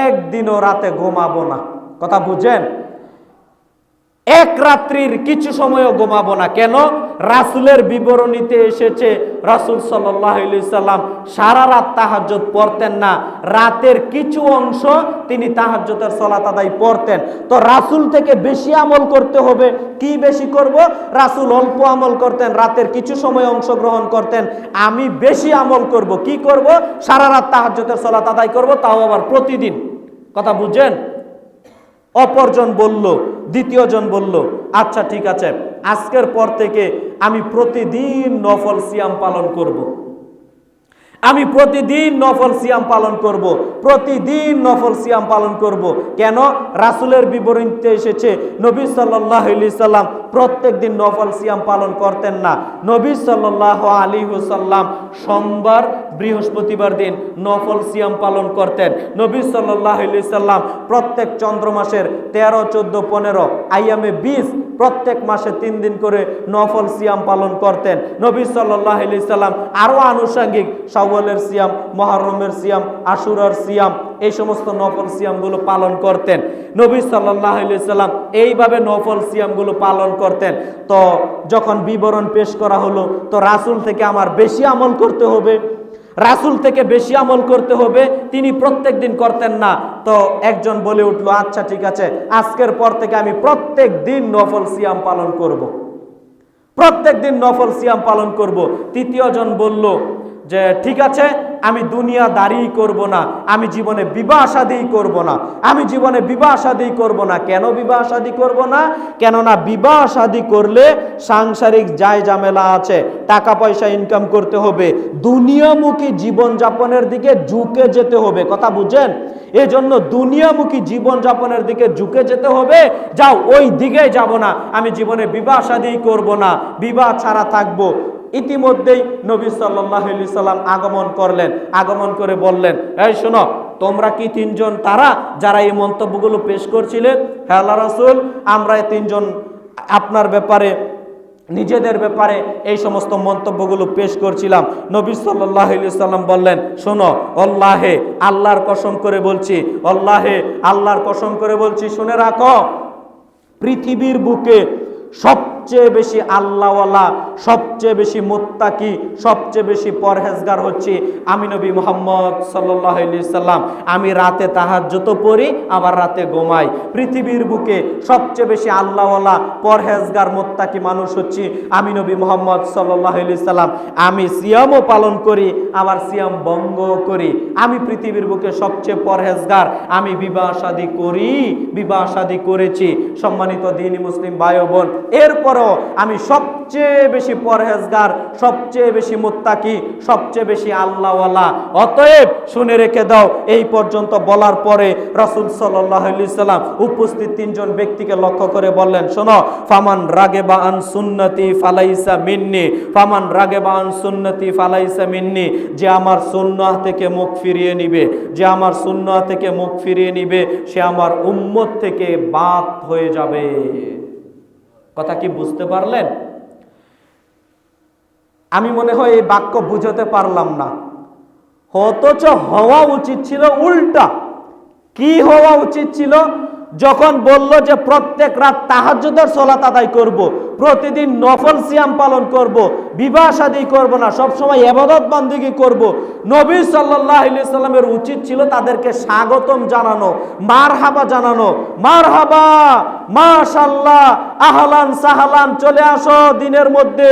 একদিনও রাতে ঘুমাবো না। কথা বুঝেন? এক রাত্রির কিছু সময়ও ঘুমাবো না। কেন? রাসূলের বিবরণীতে এসেছে রাসূল সাল্লাল্লাহু আলাইহি সাল্লাম সারা রাত তাহাজ্জুদ পড়তেন না, রাতের কিছু অংশ তিনি তাহাজ্জুদের সালাত আদায় পড়তেন। তো রাসূল থেকে বেশি আমল করতে হবে, কি বেশি করব? রাসূল অল্প আমল করতেন, রাতের কিছু সময় অংশগ্রহণ করতেন, আমি বেশি আমল করব। কি করব? সারা রাত তাহাজ্জুদের সালাত আদায় করব, তাও আবার প্রতিদিন। কথা বুঝেন? অপরজন বলল, দ্বিতীয় জন বলল, আচ্ছা ঠিক আছে, আজকের পর থেকে আমি প্রতিদিন নফল সিয়াম পালন করব। আমি প্রতিদিন নফল সিয়াম পালন করব, প্রতিদিন নফল সিয়াম পালন করব। কেন? রাসূলের বিবরণীতে এসেছে নবী সাল্লাল্লাহু আলাইহি সাল্লাম প্রত্যেক দিন নফল সিয়াম পালন করতেন না। নবী সাল্লাল্লাহু আলাইহি ওয়াসাল্লাম সোমবার, বৃহস্পতিবার দিন নফল সিয়াম পালন করতেন। নবী সাল্লাল্লাহু আলাইহি সাল্লাম প্রত্যেক চন্দ্র মাসের 13, 14, 15 আইয়ামে 20 প্রত্যেক মাসে 3 দিন করে নফল সিয়াম পালন করতেন। নবী সাল্লাল্লাহু আলাইহি সাল্লাম আরো আনুষঙ্গিক শাওয়ালের সিয়াম, মুহররমের সিয়াম, আশুরার সিয়াম, এই সমস্ত নফল সিয়ামগুলো পালন করতেন। নবী সাল্লাল্লাহু আলাইহি সাল্লাম এইভাবে নফল সিয়ামগুলো পালন করতেন। তো যখন বিবরণ পেশ করা হলো, তো রাসূল থেকে আমার বেশি আমল করতে হবে, রাসূল থেকে বেশি আমল করতে হবে, তিনি প্রত্যেক দিন করতেন না। তো একজন বলে উঠলো, আচ্ছা ঠিক আছে, আজকের পর থেকে আমি প্রত্যেক দিন নফল সিয়াম পালন করব, প্রত্যেক দিন নফল সিয়াম পালন করব। তৃতীয় জন বলল যে ঠিক আছে, আমি দুনিয়াদারি করব না, আমি জীবনে বিবাহ শাদী করব না, আমি জীবনে বিবাহ শাদী করব না। কেন বিবাহ শাদী করব না? কেননা বিবাহ শাদী করলে সাংসারিক জায় ঝামেলা আছে, টাকা পয়সা ইনকাম করতে হবে, দুনিয়ামুখী জীবন যাপনের দিকে ঝুঁকে যেতে হবে। কথা বুঝেন? এই জন্য দুনিয়ামুখী জীবন যাপনের দিকে ঝুঁকে যেতে হবে। যাও, ওই দিকে যাব না, আমি জীবনে বিবাহ শাদী করব না, বিবাহ ছাড়া থাকবো। ইতিমধ্যেই নবী সাল্লাল্লাহু আলাইহি সাল্লাম আগমন করলেন, আগমন করে বললেন, এই শোনো, তোমরা কি 3 জন তারা যারা এই মন্তব্যগুলো পেশ করছিলেন? হ্যাঁ আল্লাহর রাসূল, আমরা 3 জন আপনার ব্যাপারে, নিজেদের ব্যাপারে এই সমস্ত মন্তব্যগুলো পেশ করছিলাম। নবী সাল্লাল্লাহু আলাইহি সাল্লাম বললেন, শোনো, আল্লাহে, আল্লাহর কসম করে বলছি, আল্লাহে, আল্লাহর কসম করে বলছি, শুনে রাখো, পৃথিবীর বুকে সবচেয়ে বেশি আল্লাহওয়ালা, সবচেয়ে বেশি মুত্তাকি, সবচেয়ে বেশি পরহেজগার হচ্ছে আমি নবী মুহাম্মদ সাল্লাল্লাহু আলাইহি সাল্লাম। আমি রাতে তাহাজ্জুদ পড়ি, আবার রাতে ঘুমাই। পৃথিবীর বুকে সবচেয়ে বেশি আল্লাহওয়ালা, পরহেজগার, মুত্তাকি মানুষ হচ্ছে আমি নবী মুহাম্মদ সাল্লাল্লাহু আলাইহি সাল্লাম। আমি সিয়ামও পালন করি, আবার সিয়াম ভঙ্গ করি। আমি পৃথিবীর বুকে সবচেয়ে পরহেজগার, আমি বিবাহ শাদী করি, বিবাহ শাদী করেছি। সম্মানিত দ্বীনি মুসলিম ভাই ও বোন, এরপরও আমি সবচেয়ে বেশি পরহেজগার, সবচেয়ে বেশি মুত্তাকি, সবচেয়ে বেশি আল্লাহওয়ালা। অতএব শুনে রেখে দাও। এই পর্যন্ত বলার পরে রাসূল সাল্লাল্লাহু আলাইহি সাল্লাম উপস্থিত 3 জন ব্যক্তিকে লক্ষ্য করে বললেন, শোনো, ফামান রাগিবা আন সুন্নতি ফালাইসা মিন্নি, ফামান রাগিবা আন সুন্নতি ফালাইসা মিন্নি। যে আমার সুন্নাহ থেকে মুখ ফিরিয়ে নিবে, যে আমার সুন্নাহ থেকে মুখ ফিরিয়ে নিবে, সে আমার উম্মত থেকে বাদ হয়ে যাবে। কথা কি বুঝতে পারলেন? আমি মনে হয় এই বাক্য বুঝাতে পারলাম না, অথচ হওয়া উচিত ছিল উল্টা। কি হওয়া উচিত ছিল? যখন বলল যে প্রত্যেক রাত তাহাজ্জুদের সালাত আদায় করব, প্রতিদিন নফল সিয়াম পালন করব, বিবাহ শাদী করব না, সব সময় ইবাদত বান্দিগি করব, নবী সাল্লাল্লাহু আলাইহি সাল্লামের উচিত ছিল তাদেরকে স্বাগতম জানানো, মারহাবা জানানো, মারহাবা, মাশাআল্লাহ, আহলান সাহলান, চলে আসো দিনের মধ্যে,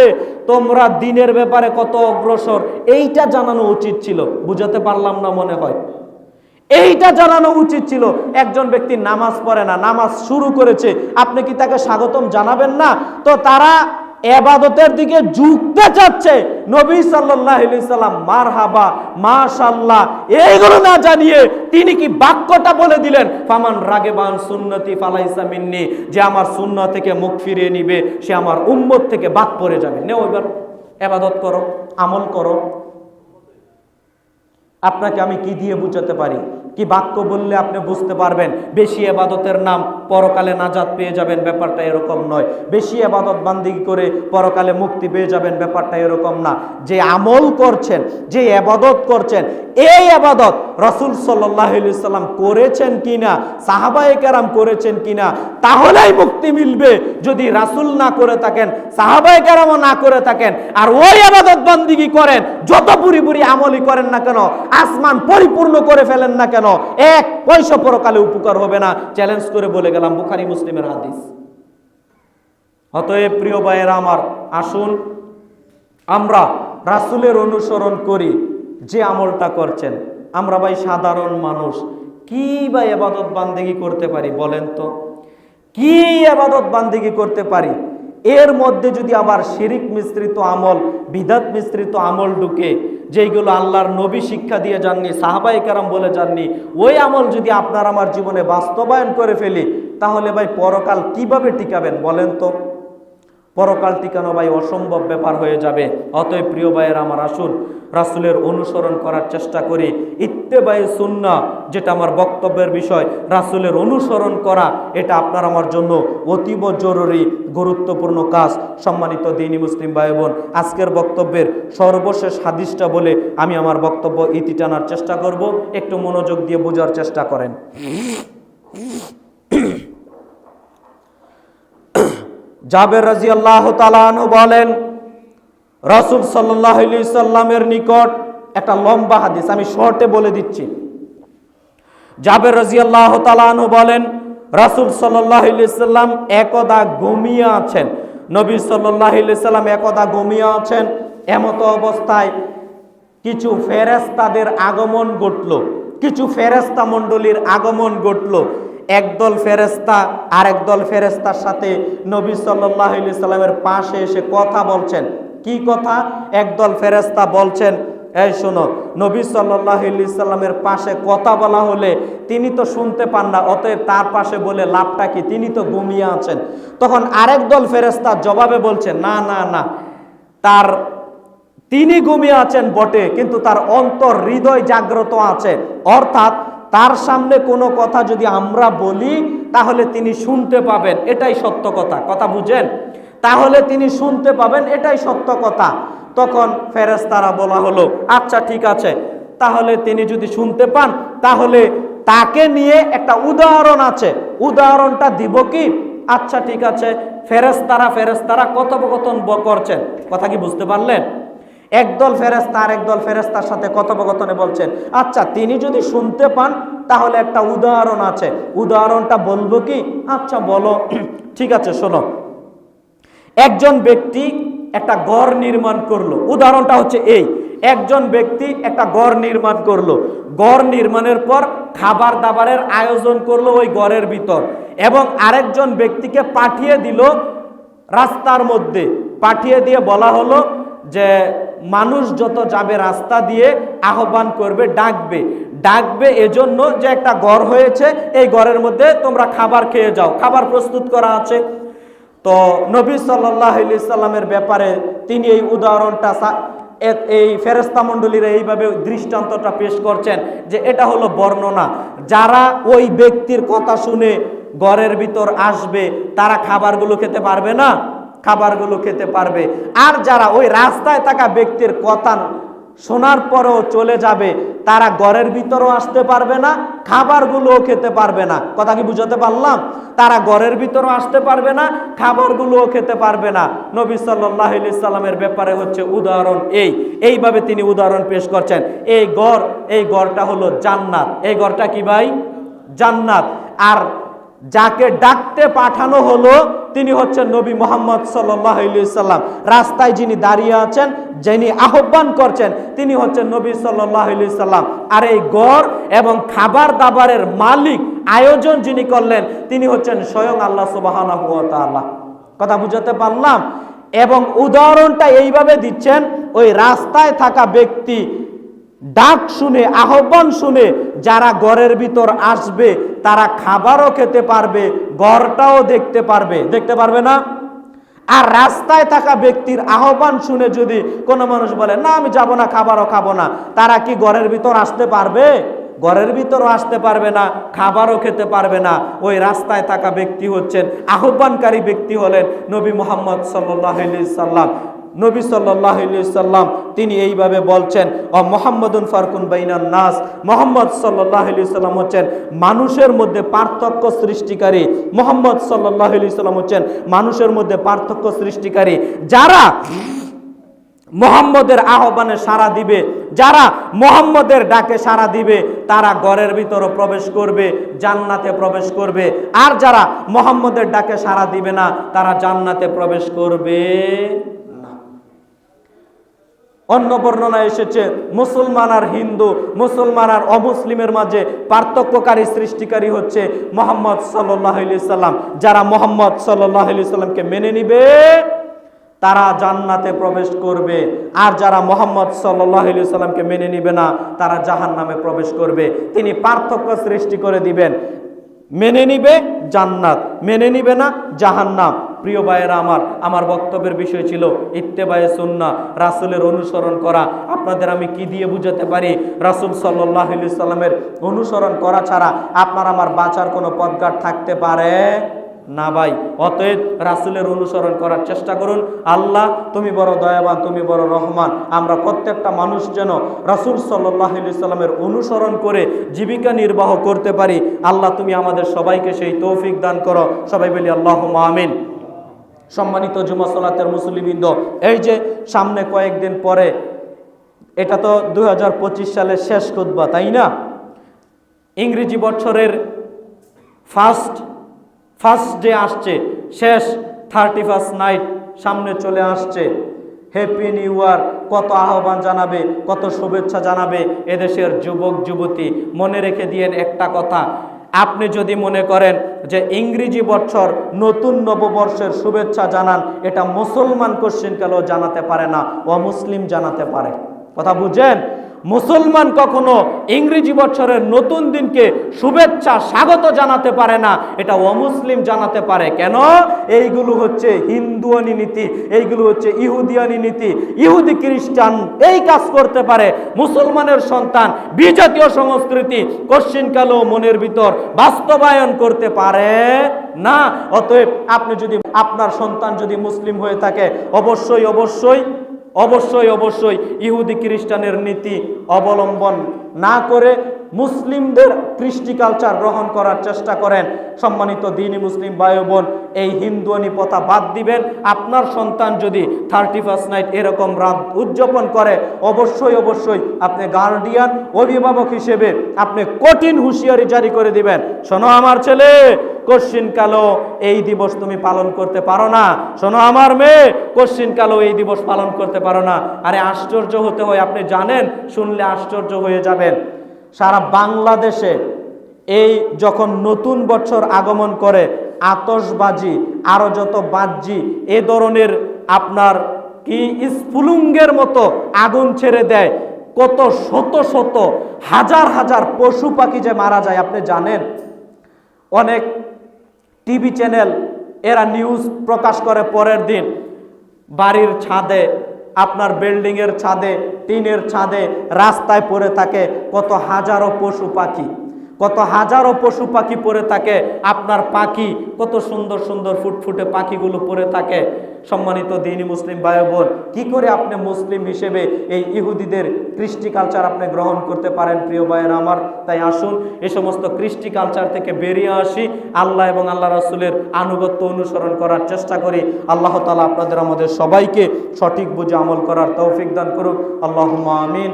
তোমরা দিনের ব্যাপারে কত অগ্রসর, এইটা জানানো উচিত ছিল। বুঝাতে পারলাম না মনে হয়? এইটা জানানো উচিত ছিল। একজন ব্যক্তি নামাজ পড়ে না, নামাজ শুরু করেছে, আপনি কি তাকে স্বাগতম জানাবেন না? তো তারা ইবাদতের দিকে ঝুঁকতে চাচ্ছে, নবী সাল্লাল্লাহু আলাইহি সাল্লাম মারহাবা, মাশাআল্লাহ এইগুলো না জানিয়ে তিনি কি বাক্যটা বলে দিলেন, ফামান রাগিবান সুন্নতি ফালাইসা মিন্নি, যে আমার সুন্নাহ থেকে মুখ ফিরিয়ে নিবে সে আমার উম্মত থেকে বাদ পড়ে যাবে। নেও এবার ইবাদত করো, আমল করো। আপনাকে আমি কি দিয়ে বুঝাতে পারি? কি বাক্য বললে আপনি বুঝতে পারবেন বেশি ইবাদতের নাম পরকালে নাজাত পেয়ে যাবেন, ব্যাপারটা এরকম নয়। বেশি ইবাদত বান্দিগি করে পরকালে মুক্তি পেয়ে যাবেন, ব্যাপারটা এরকম না। যে আমল করছেন, যে ইবাদত করছেন, এই ইবাদত রাসূল সাল্লাল্লাহু আলাইহি সাল্লাম করেছেন কিনা, সাহাবায়ে কেরাম করেছেন কিনা, তাহলেই মুক্তি মিলবে। যদি রাসূল না করে থাকেন, সাহাবায়ে কেরামও না করে থাকেন, আর ওই ইবাদত বান্দিগি করেন, যত বুড়ি বুড়ি আমলই করেন না কেন, আসমান পরিপূর্ণ করে ফেলেন না কেন, এক পয়সা পরকালে উপকার হবে না। চ্যালেঞ্জ করে বলে গেলাম, বুখারী মুসলিমের হাদিস। অতএব প্রিয় ভাইয়েরা আমার, আসুন আমরা রাসূলের অনুসরণ করি। যে আমলটা করছেন, আমরা ভাই সাধারণ মানুষ, কি বা ইবাদত বান্দেগি করতে পারি বলেন তো? কি ইবাদত বান্দেগি করতে পারি? এর মধ্যে যদি আবার শিরিক মিশ্রিত আমল, বিদআত মিশ্রিত আমল ঢুকে, যেইগুলো আল্লাহর নবী শিক্ষা দিয়ে যাননি, সাহাবায়ে কেরাম বলে যাননি, ওই আমল যদি আপনার আমার জীবনে বাস্তবায়ন করে ফেলি, তাহলে ভাই পরকাল কিভাবে টিকাবেন বলেন তো? পরকাল টিকানো ভাই অসম্ভব ব্যাপার হয়ে যাবে। অতএব প্রিয় ভাইয়ের আমার, আসুন রাসূলের অনুসরণ করার চেষ্টা করি। ইত্তেবায়ে সুন্নাহ, যেটা আমার বক্তব্যের বিষয়, রাসূলের অনুসরণ করা, এটা আপনার আমার জন্য অতীব জরুরি গুরুত্বপূর্ণ কাজ। সম্মানিত দ্বীনী মুসলিম ভাই বোন, আজকের বক্তব্যের সর্বশেষ হাদিসটা বলে আমি আমার বক্তব্য ইতি টানার চেষ্টা করব। একটু মনোযোগ দিয়ে বোঝার চেষ্টা করেন। জাবের রাদিয়াল্লাহু তাআলা আনহু বলেন, রাসূল সাল্লাল্লাহু আলাইহি সাল্লামের নিকট, একটা লম্বা হাদিস, আমি শর্টে বলে দিচ্ছি। জাবের রাদিয়াল্লাহু তাআলা আনহু বলেন, রাসূল সাল্লাল্লাহু আলাইহি সাল্লাম একদা ঘুমিয়ে আছেন। নবী সাল্লাল্লাহু আলাইহি সাল্লাম একদা ঘুমিয়ে আছেন। এমত অবস্থায় কিছু ফেরেশতাদের আগমন ঘটল, কিছু ফেরেশতা মণ্ডলীর আগমন ঘটল। একদল ফেরেশতা আরেক দল ফেরেশতার সাথে নবী সাল্লাল্লাহু আলাইহি সাল্লামের পাশে এসে কথা বলছেন। কি কথা? একদল ফেরেশতা বলছেন, এই শোনো, নবী সাল্লাল্লাহু আলাইহি সাল্লামের পাশে কথা বলা হলে তিনি তো শুনতে পান না, অতএব তার পাশে বলে লাভটা কি, তিনি তো ঘুমিয়ে আছেন। তখন আরেক দল ফেরেশতা জবাবে বলছে, না না না, তিনি ঘুমিয়ে আছেন বটে, কিন্তু তার অন্তর হৃদয় জাগ্রত আছে। অর্থাৎ তার সামনে কোনো কথা যদি আমরা বলি, তাহলে তিনি শুনতে পাবেন, এটাই সত্য কথা। কথা বুঝেন? তাহলে তিনি শুনতে পাবেন, এটাই সত্য কথা। তখন ফেরেশতারা বলা হলো, আচ্ছা ঠিক আছে, তাহলে তিনি যদি শুনতে পান, তাহলে তাকে নিয়ে একটা উদাহরণ আছে, উদাহরণটা দিব কি? আচ্ছা ঠিক আছে। ফেরেশতারা কথোপকথন করছেন। কথা কি বুঝতে পারলেন? একদল ফেরেশতা আর একদল ফেরেশতার সাথে কথোপকথনে বলছেন, আচ্ছা তিনি যদি শুনতে পান, তাহলে একটা উদাহরণ আছে, উদাহরণটা বলবো কি? আচ্ছা বলো। ঠিক আছে, শোনো, একজন ব্যক্তি একটা ঘর নির্মাণ করলো। উদাহরণটা হচ্ছে এই, একজন ব্যক্তি একটা ঘর নির্মাণ করলো। ঘর নির্মাণের পর খাবার দাবারের আয়োজন করলো ওই ঘরের ভিতর, এবং আরেকজন ব্যক্তিকে পাঠিয়ে দিল রাস্তার মধ্যে। পাঠিয়ে দিয়ে বলা হলো যে মানুষ যত যাবে রাস্তা দিয়ে আহ্বান করবে, ডাকবে এজন্য যে একটা ঘর হয়েছে, এই ঘরের মধ্যে তোমরা খাবার খেয়ে যাও, খাবার প্রস্তুত করা আছে। তো নবী সাল্লাল্লাহু আলাইহি সাল্লামের ব্যাপারে তিনি এই উদাহরণটা, এই ফেরেশতা মণ্ডলীরা এইভাবে দৃষ্টান্তটা পেশ করছেন যে এটা হলো বর্ণনা। যারা ওই ব্যক্তির কথা শুনে ঘরের ভিতর আসবে, তারা খাবারগুলো খেতে পারবে না, খাবারগুলো খেতে পারবে। আর যারা ওই রাস্তায় থাকা ব্যক্তির কথা শোনার পরেও চলে যাবে, তারা ঘরের ভিতরও আসতে পারবে না, খাবারগুলোও খেতে পারবে না। কথা কি বুঝাতে পারলাম? তারা ঘরের ভিতরও আসতে পারবে না, খাবারগুলোও খেতে পারবে না। নবী সাল্লাল্লাহু আলাইহি সাল্লামের ব্যাপারে হচ্ছে উদাহরণ এইভাবে তিনি উদাহরণ পেশ করছেন। এই ঘরটা হলো জান্নাত। এই ঘরটা কি ভাই? জান্নাত। আর যাকে ডাকতে পাঠানো হলো তিনি হচ্ছেন নবী মুহাম্মদ সাল্লাল্লাহু আলাইহি সাল্লাম। রাস্তায় যিনি দাঁড়িয়ে আছেন, যিনি আহ্বান করছেন, তিনি হচ্ছেন নবী সাল্লাল্লাহু আলাইহি সাল্লাম। আর এই ঘর এবং খাবার দাবারের মালিক, আয়োজন যিনি করলেন, তিনি হচ্ছেন স্বয়ং আল্লাহ সুবহানাহু ওয়া তাআলা। কথা বুঝাতে পারলাম? এবং উদাহরণটা এইভাবে দিচ্ছেন, ওই রাস্তায় থাকা ব্যক্তি ডাক শুনে, আহ্বান শুনে যারা ঘরের ভিতর আসবে, তারা খাবারও খেতে পারবে, ঘরটাও দেখতে পারবে না। আর রাস্তায় থাকা ব্যক্তির আহ্বান শুনে যদি কোনো মানুষ বলে, না আমি যাব না, খাবারও খাবো না, তারা কি ঘরের ভিতর আসতে পারবে? ঘরের ভিতরও আসতে পারবে না, খাবারও খেতে পারবে না। ওই রাস্তায় থাকা ব্যক্তি হচ্ছেন, আহ্বানকারী ব্যক্তি হলেন নবী মুহাম্মদ সাল্লাল্লাহু আলাইহি সাল্লাম। নবী সাল্লাল্লাহু আলাইহি সাল্লাম তিনি এইভাবে বলছেন, ও মুহাম্মাদুন ফারকুন বাইনান নাস, মুহাম্মদ সাল্লাল্লাহু আলাইহি সাল্লাম হচ্ছেন মানুষের মধ্যে পার্থক্য সৃষ্টিকারী। মুহাম্মদ সাল্লাল্লাহু আলাইহি সাল্লাম হচ্ছেন মানুষের মধ্যে পার্থক্য সৃষ্টিকারী। যারা মুহাম্মদের আহ্বানে সাড়া দিবে, যারা মুহাম্মদের ডাকে সাড়া দিবে, তারা ঘরের ভিতরে প্রবেশ করবে, জান্নাতে প্রবেশ করবে। আর যারা মুহাম্মদের ডাকে সাড়া দিবে না, তারা জান্নাতে প্রবেশ করবে না। অন্য বর্ণনায় এসেছে মুসলমান আর হিন্দু, মুসলমান আর অমুসলিমের মাঝে পার্থক্যকারী সৃষ্টিকারী হচ্ছে মুহাম্মদ সাল্লাল্লাহু আলাইহি সাল্লাম। যারা মুহাম্মদ সাল্লাল্লাহু আলাইহি সাল্লামকে মেনে নিবে তারা জান্নাতে প্রবেশ করবে, আর যারা মুহাম্মদ সাল্লাল্লাহু আলাইহি সাল্লামকে মেনে নিবে না তারা জাহান্নামে প্রবেশ করবে। তিনি পার্থক্য সৃষ্টি করে দিবেন, মেনে নিবে জান্নাত, মেনে নিবে না জাহান্নাম। প্রিয় ভাইয়েরা আমার বক্তব্যের বিষয় ছিল ইত্তেবায়ে সুন্নাহ, রাসূলের অনুসরণ করা। আপনাদের আমি কি দিয়ে বুঝাতে পারি? রাসূল সাল্লাল্লাহু আলাইহি সাল্লামের অনুসরণ করা ছাড়া আপনার আমার বাঁচার কোনো পথঘাট থাকতে পারে না ভাই। অতএব রাসূলের অনুসরণ করার চেষ্টা করুন। আল্লাহ তুমি বড় দয়াবান, তুমি বড় রহমান। আমরা প্রত্যেকটা মানুষ যেন রাসূল সাল্লাল্লাহু আলাইহি সাল্লামের অনুসরণ করে জীবিকা নির্বাহ করতে পারি। আল্লাহ তুমি আমাদের সবাইকে সেই তৌফিক দান করো। সবাই বলি আল্লাহুম্মা আমিন। সম্মানিত জুমা সালাতের মুসল্লিবৃন্দ, এই যে সামনে কয়েকদিন পরে, এটা তো 2025 সালের শেষ খুতবা, তাই না? ইংরেজি বছরের ফার্স্ট ডে আসছে, শেষ 31st নাইট সামনে চলে আসছে। হ্যাপি নিউ ইয়ার, কত আহ্বান জানাবে, কত শুভেচ্ছা জানাবে এদেশের যুবক যুবতী। মনে রেখে দিয়েন একটা কথা, আপনি যদি মনে করেন যে ইংরেজি বছর নতুন নববর্ষের শুভেচ্ছা জানান, এটা মুসলমান কোশ্চিনকালেও জানাতে পারে না, অমুসলিম জানাতে পারে। কথা বুঝেন? মুসলমান কখনো ইংরেজি বছরের নতুন দিনকে শুভেচ্ছা স্বাগত জানাতে পারে না, এটা অমুসলিম জানাতে পারে। কেন? এইগুলো হচ্ছে হিন্দুয়ানি নীতি, এইগুলো হচ্ছে ইহুদিয়ানি নীতি। ইহুদি খ্রিস্টান এই কাজ করতে পারে, মুসলমানের সন্তান বিজাতীয় সংস্কৃতি কোশ্চিনকালেও মনের ভিতর বাস্তবায়ন করতে পারে না। অতএব আপনি যদি, আপনার সন্তান যদি মুসলিম হয়ে থাকে, অবশ্যই অবশ্যই অবশ্যই অবশ্যই ইহুদি খ্রিস্টানের নীতি অবলম্বন না করে মুসলিমদের কৃষ্টি কালচার গ্রহণ করার চেষ্টা করেন। সম্মানিত দ্বীনি মুসলিম ভাই বোন, এই হিন্দুয়ানি প্রথা বাদ দিবেন। আপনার সন্তান যদি 31st নাইট এরকম রাত উদযাপন করে, অবশ্যই অবশ্যই আপনি গার্ডিয়ান, অভিভাবক হিসেবে আপনি কঠিন হুঁশিয়ারি জারি করে দিবেন, শোনো আমার ছেলে, কোশ্চিনকালেও এই দিবস তুমি পালন করতে পারো না। শোনো আমার মেয়ে, কোশ্চিনকালেও এই দিবস পালন করতে পারো না। আরে আশ্চর্য হতে হয়, আপনি জানেন, শুনলে আশ্চর্য হয়ে যাবেন। সারা বাংলাদেশে এই যখন নতুন বছর আগমন করে, আতশবাজি, আরো যত বাজি, এ ধরনের আপনার কি স্ফুলিঙ্গের মতো আগুন ছেড়ে দেয়, কত শত শত হাজার হাজার পশু পাখি যে মারা যায় আপনি জানেন? অনেক টিভি চ্যানেল এরা নিউজ প্রকাশ করে পরের দিন, বাড়ির ছাদে, আপনার বিল্ডিংয়ের ছাদে, টিনের ছাদে, রাস্তায় পড়ে থাকে কত হাজারো পশু পাখি, কত হাজারো পশু পাখি পড়ে থাকে। আপনার পাখি, কত সুন্দর সুন্দর ফুটফুটে পাখিগুলো পড়ে থাকে। সম্মানিত দ্বীনি মুসলিম ভাই বোন, কি করে আপনি মুসলিম হিসেবে এই ইহুদিদের কৃষ্টি কালচার আপনি গ্রহণ করতে পারেন? প্রিয় ভাইয়েরা আমার, তাই আসুন এই সমস্ত কৃষ্টি কালচার থেকে বেরিয়ে আসি, আল্লাহ এবং আল্লাহ রাসূলের আনুগত্য অনুসরণ করার চেষ্টা করি। আল্লাহ তাআলা আপনাদের আমাদের সবাইকে সঠিক বুঝে আমল করার তৌফিক দান করুন। আল্লাহুম্মা আমিন।